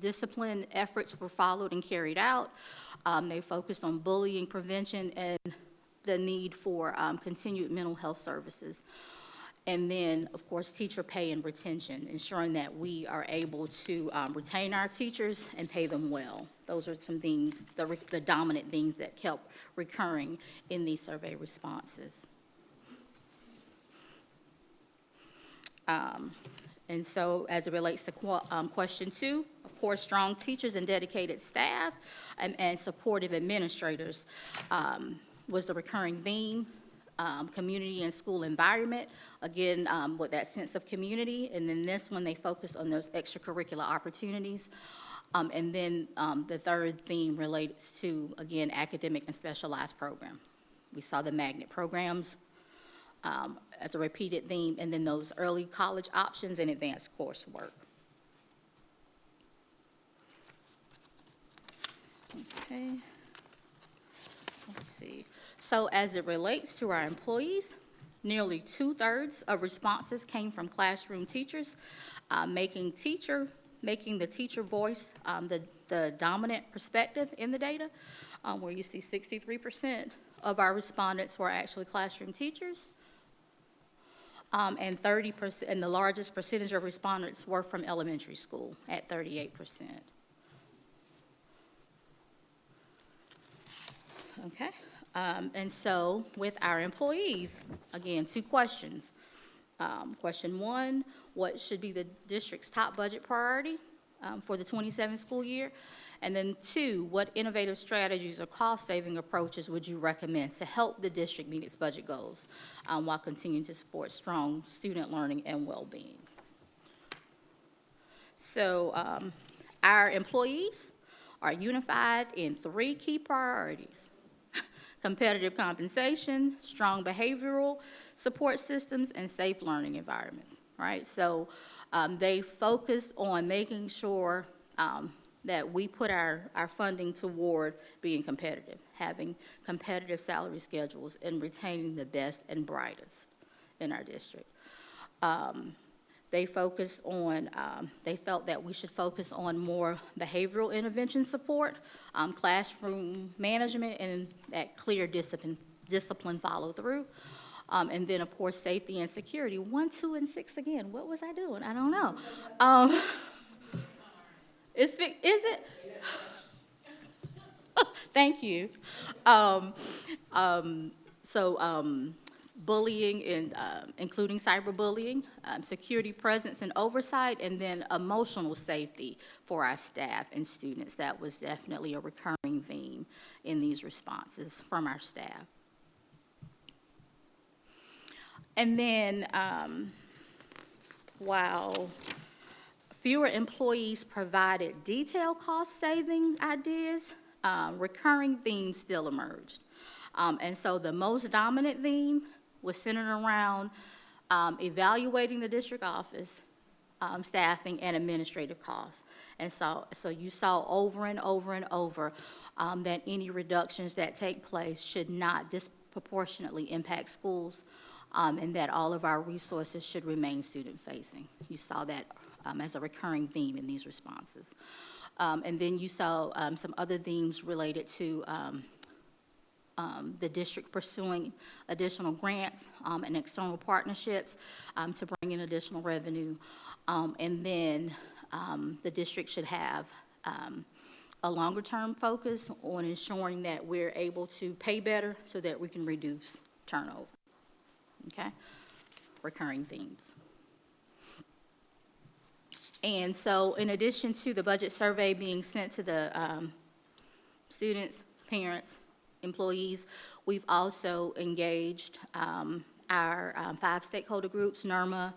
discipline efforts were followed and carried out. They focused on bullying prevention and the need for continued mental health services. And then, of course, teacher pay and retention, ensuring that we are able to retain our teachers and pay them well. Those are some things, the dominant things that kept recurring in these survey responses. And so as it relates to question 2, of course, strong teachers and dedicated staff and supportive administrators was the recurring theme. Community and school environment, again, with that sense of community. And then this one, they focus on those extracurricular opportunities. And then the third theme relates to, again, academic and specialized program. We saw the magnet programs as a repeated theme, and then those early college options and advanced coursework. Okay. Let's see. So as it relates to our employees, nearly 2/3 of responses came from classroom teachers, making the teacher voice the dominant perspective in the data, where you see 63% of our respondents were actually classroom teachers, and 30%, and the largest percentage of respondents were from elementary school at 38%. Okay. And so with our employees, again, 2 questions. Question 1, what should be the district's top budget priority for the 27 school year? And then 2, what innovative strategies or cost-saving approaches would you recommend to help the district meet its budget goals while continuing to support strong student learning and well-being? So our employees are unified in 3 key priorities: competitive compensation, strong behavioral support systems, and safe learning environments, right? So they focus on making sure that we put our funding toward being competitive, having competitive salary schedules, and retaining the best and brightest in our district. They focused on, they felt that we should focus on more behavioral intervention support, classroom management, and that clear discipline follow through. And then, of course, safety and security. 1, 2, and 6 again. What was I doing? I don't know. Is it? Thank you. Bullying, and including cyberbullying, security presence and oversight, and then emotional safety for our staff and students. That was definitely a recurring theme in these responses from our staff. And then while fewer employees provided detailed cost-saving ideas, recurring themes still emerged. And so the most dominant theme was centered around evaluating the district office, staffing, and administrative costs. And so you saw over and over and over that any reductions that take place should not disproportionately impact schools, and that all of our resources should remain student-facing. You saw that as a recurring theme in these responses. And then you saw some other themes related to the district pursuing additional grants and external partnerships to bring in additional revenue. And then the district should have a longer-term focus on ensuring that we're able to pay better so that we can reduce turnover. Okay? Recurring themes. And so in addition to the budget survey being sent to the students, parents, employees, we've also engaged our 5 stakeholder groups: NERMA,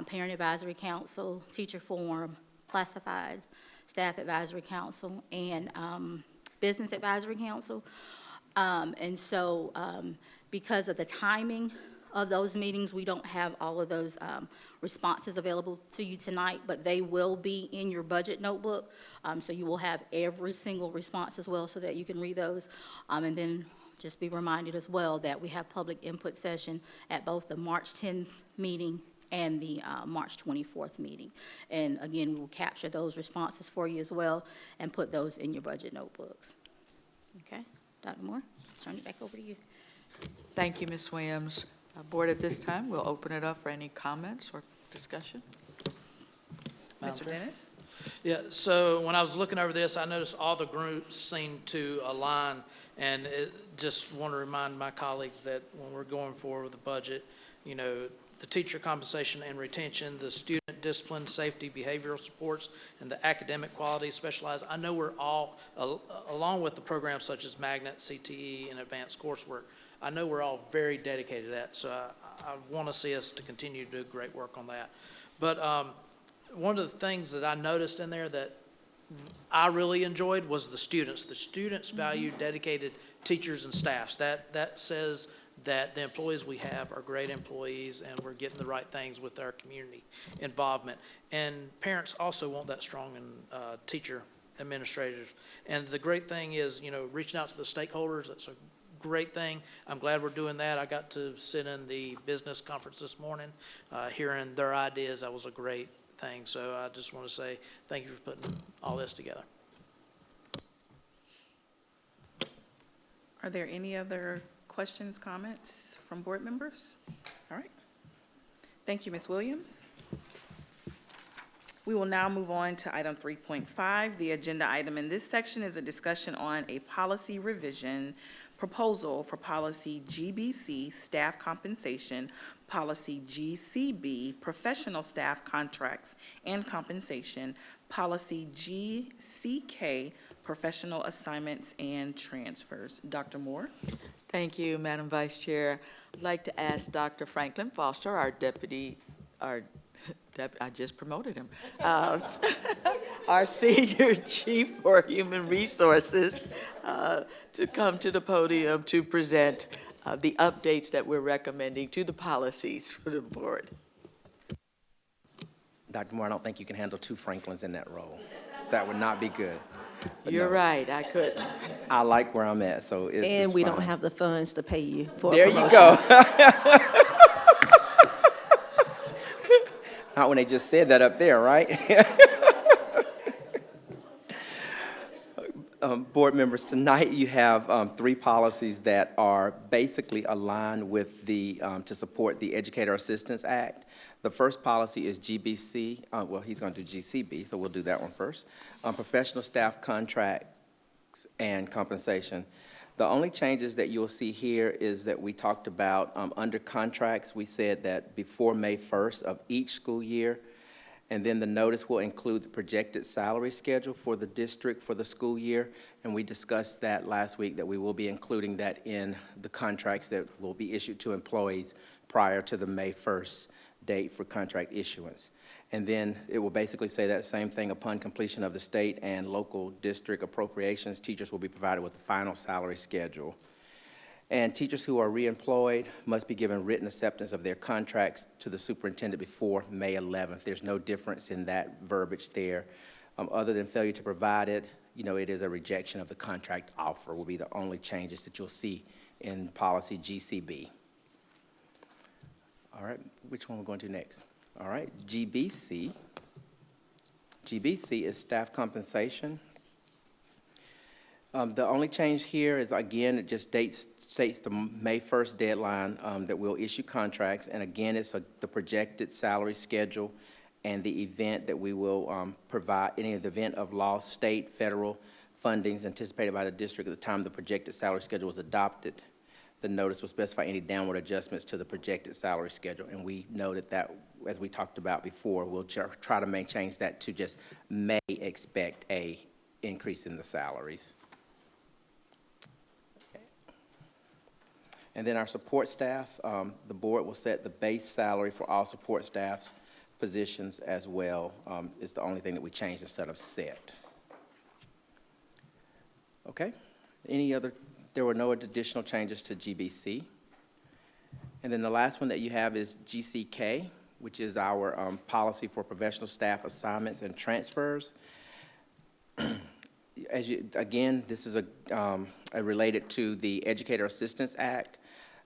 Parent Advisory Council, Teacher Forum, Classified Staff Advisory Council, and Business Advisory Council. And so because of the timing of those meetings, we don't have all of those responses available to you tonight, but they will be in your budget notebook. So you will have every single response as well so that you can read those. And then just be reminded as well that we have public input session at both the March 10th meeting and the March 24th meeting. And again, we will capture those responses for you as well and put those in your budget notebooks. Okay, Dr. Moore, turn it back over to you. Thank you, Ms. Williams. Board, at this time, we'll open it up for any comments or discussion. Mr. Dennis? Yeah, so when I was looking over this, I noticed all the groups seem to align, and just want to remind my colleagues that when we're going forward with the budget, you know, the teacher compensation and retention, the student discipline, safety, behavioral supports, and the academic quality specialized. I know we're all, along with the programs such as Magnet, CTE, and advanced coursework, I know we're all very dedicated to that, so I want to see us to continue to do great work on that. But one of the things that I noticed in there that I really enjoyed was the students. The students value dedicated teachers and staffs. That says that the employees we have are great employees and we're getting the right things with our community involvement. And parents also want that strong and teacher administrative. And the great thing is, you know, reaching out to the stakeholders, that's a great thing. I'm glad we're doing that. I got to sit in the business conference this morning, hearing their ideas. That was a great thing. So I just want to say thank you for putting all this together. Are there any other questions, comments from board members? All right. Thank you, Ms. Williams. We will now move on to item 3.5. The agenda item in this section is a discussion on a policy revision proposal for policy GBC, staff compensation, policy GCB, professional staff contracts and compensation, policy GCK, professional assignments and transfers. Dr. Moore? Thank you, Madam Vice Chair. I'd like to ask Dr. Franklin Foster, our I just promoted him, our Senior Chief for Human Resources, to come to the podium to present the updates that we're recommending to the policies for the board. Dr. Moore, I don't think you can handle two Franklins in that role. That would not be good. But You're no, right, I couldn't. I like where I'm at, so it's And we fine. don't have the funds to pay you for a There promotion. you go. Not when they just said that up there, right? Board members, tonight you have three policies that are basically aligned with the, to support the Educator Assistance Act. The first policy is GBC, well, he's going to do GCB, so we'll do that one first. Professional staff contracts and compensation. The only changes that you'll see here is that we talked about under contracts, we said that before May 1st of each school year, and then the notice will include the projected salary schedule for the district for the school year, and we discussed that last week, that we will be including that in the contracts that will be issued to employees prior to the May 1st date for contract issuance. And then it will basically say that same thing: upon completion of the state and local district appropriations, teachers will be provided with the final salary schedule. And teachers who are reemployed must be given written acceptance of their contracts to the superintendent before May 11th. There's no difference in that verbiage there. Other than failure to provide it, you know, it is a rejection of the contract offer will be the only changes that you'll see in policy GCB. All right, which one we're going to next? All right, GBC. GBC is staff compensation. The only change here is, again, it just states the May 1st deadline that we'll issue contracts, and again, it's the projected salary schedule and the event that we will provide, any of the event of lost state, federal fundings anticipated by the district at the time the projected salary schedule was adopted. The notice will specify any downward adjustments to the projected salary schedule, and we noted that, as we talked about before, we'll try to change that to just may expect a increase in the salaries. Okay. And then our support staff, the board will set the base salary for all support staff's positions as well. Is the only thing that we changed instead of set. Okay. There were no additional changes to GBC. And then the last one that you have is GCK, which is our policy for professional staff assignments and transfers. Again, this is related to the Educator Assistance Act.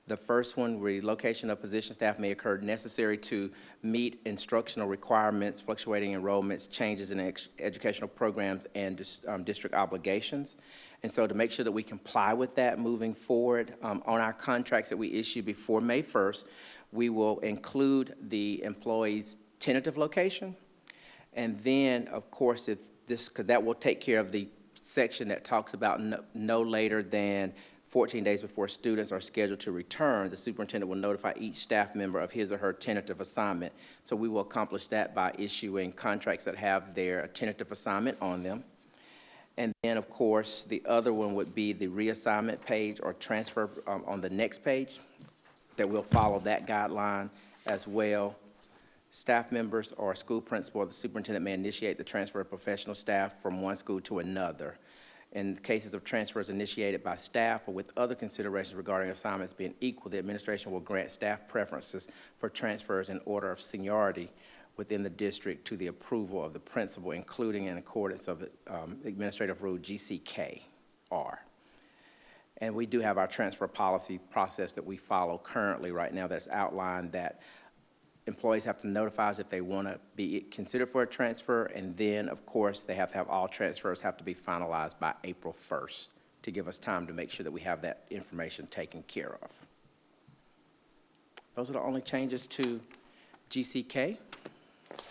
The first one, relocation of position staff may occur necessary to meet instructional requirements, fluctuating enrollments, changes in educational programs, and district obligations. And so to make sure that we comply with that moving forward, on our contracts that we issue before May 1st, we will include the employee's tentative location. And then, of course, because that will take care of the section that talks about no later than 14 days before students are scheduled to return, the superintendent will notify each staff member of his or her tentative assignment. So we will accomplish that by issuing contracts that have their tentative assignment on them. And then, of course, the other one would be the reassignment page or transfer on the next page, that we'll follow that guideline as well. Staff members or school principal or the superintendent may initiate the transfer of professional staff from one school to another. In cases of transfers initiated by staff or with other considerations regarding assignments being equal, the administration will grant staff preferences for transfers in order of seniority within the district to the approval of the principal, including in accordance of Administrative Rule GCKR. And we do have our transfer policy process that we follow currently right now that's outlined that employees have to notify us if they want to be considered for a transfer, and then, of course, they have to have all transfers have to be finalized by April 1st to give us time to make sure that we have that information taken care of. Those are the only changes to GCK.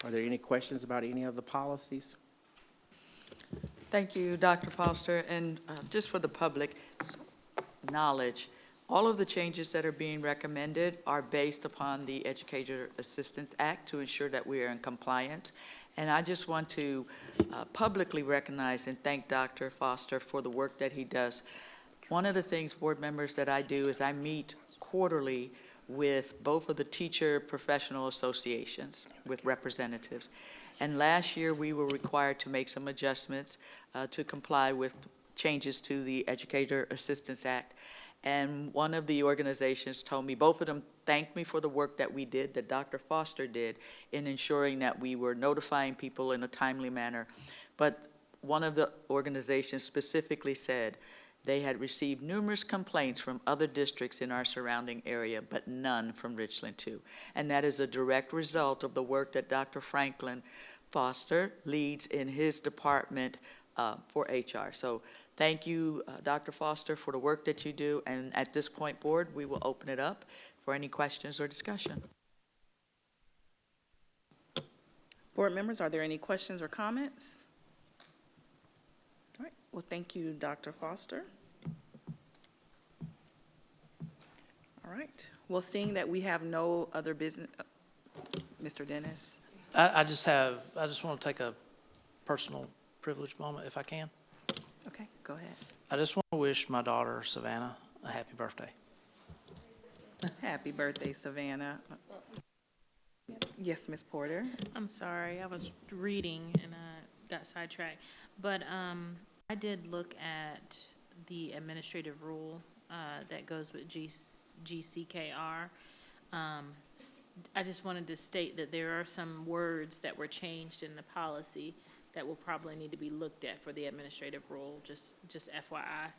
Are there any questions about any of the policies? Thank you, Dr. Foster. And just for the public knowledge, all of the changes that are being recommended are based upon the Educator Assistance Act to ensure that we are in compliance. And I just want to publicly recognize and thank Dr. Foster for the work that he does. One of the things, board members, that I do is I meet quarterly with both of the teacher professional associations with representatives. And last year we were required to make some adjustments to comply with changes to the Educator Assistance Act. And one of the organizations told me, both of them thanked me for the work that we did, that Dr. Foster did, in ensuring that we were notifying people in a timely manner. But one of the organizations specifically said they had received numerous complaints from other districts in our surrounding area, but none from Richland 2. And that is a direct result of the work that Dr. Franklin Foster leads in his department for HR. So thank you, Dr. Foster, for the work that you do. And at this point, board, we will open it up for any questions or discussion. Board members, are there any questions or comments? All right, well, thank you, Dr. Foster. All right, well, seeing that we have no other business, Mr. Dennis? I just want to take a personal privilege moment, if I can. Okay, go ahead. I just want to wish my daughter, Savannah, a happy birthday. Happy birthday, Savannah. Yes, Ms. Porter? I'm sorry, I was reading and I got sidetracked. But I did look at the administrative rule that goes with GCKR. I just wanted to state that there are some words that were changed in the policy that will probably need to be looked at for the administrative rule, just FYI,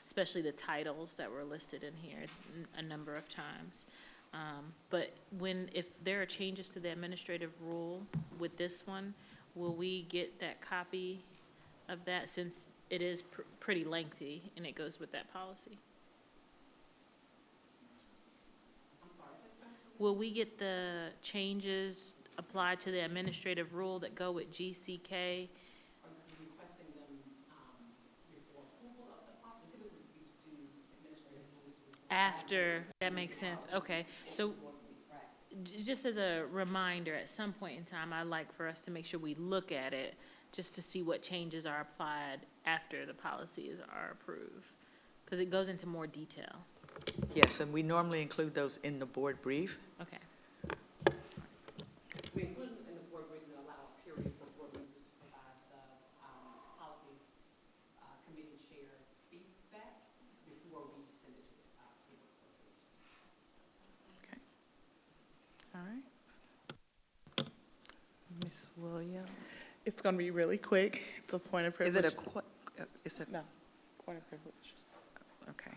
especially the titles that were listed in here. It's a number of times. But if there are changes to the administrative rule with this one, will we get that copy of that, since it is pretty lengthy and it goes with that policy? I'm sorry. Will we get the changes applied to the administrative rule that go with GCK? After, that makes sense. Okay, so just as a reminder, at some point in time, I'd like for us to make sure we look at it just to see what changes are applied after the policies are approved, because it goes into more detail. Yes, and we normally include those in the board brief. Okay. We include in the board brief and allow a period for board members to provide the policy committee chair feedback before we send it to the school association. Okay. All right. Ms. Williams? It's going to be really quick. It's a point of privilege. Is it No, point of privilege. Okay.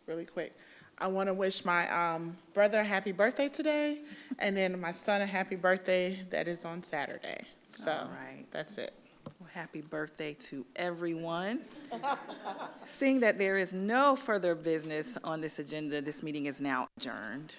Really quick. I want to wish my brother a happy birthday today, and then my son a happy birthday that is on Saturday. So All right. That's it. Well, happy birthday to everyone. Seeing that there is no further business on this agenda, this meeting is now adjourned.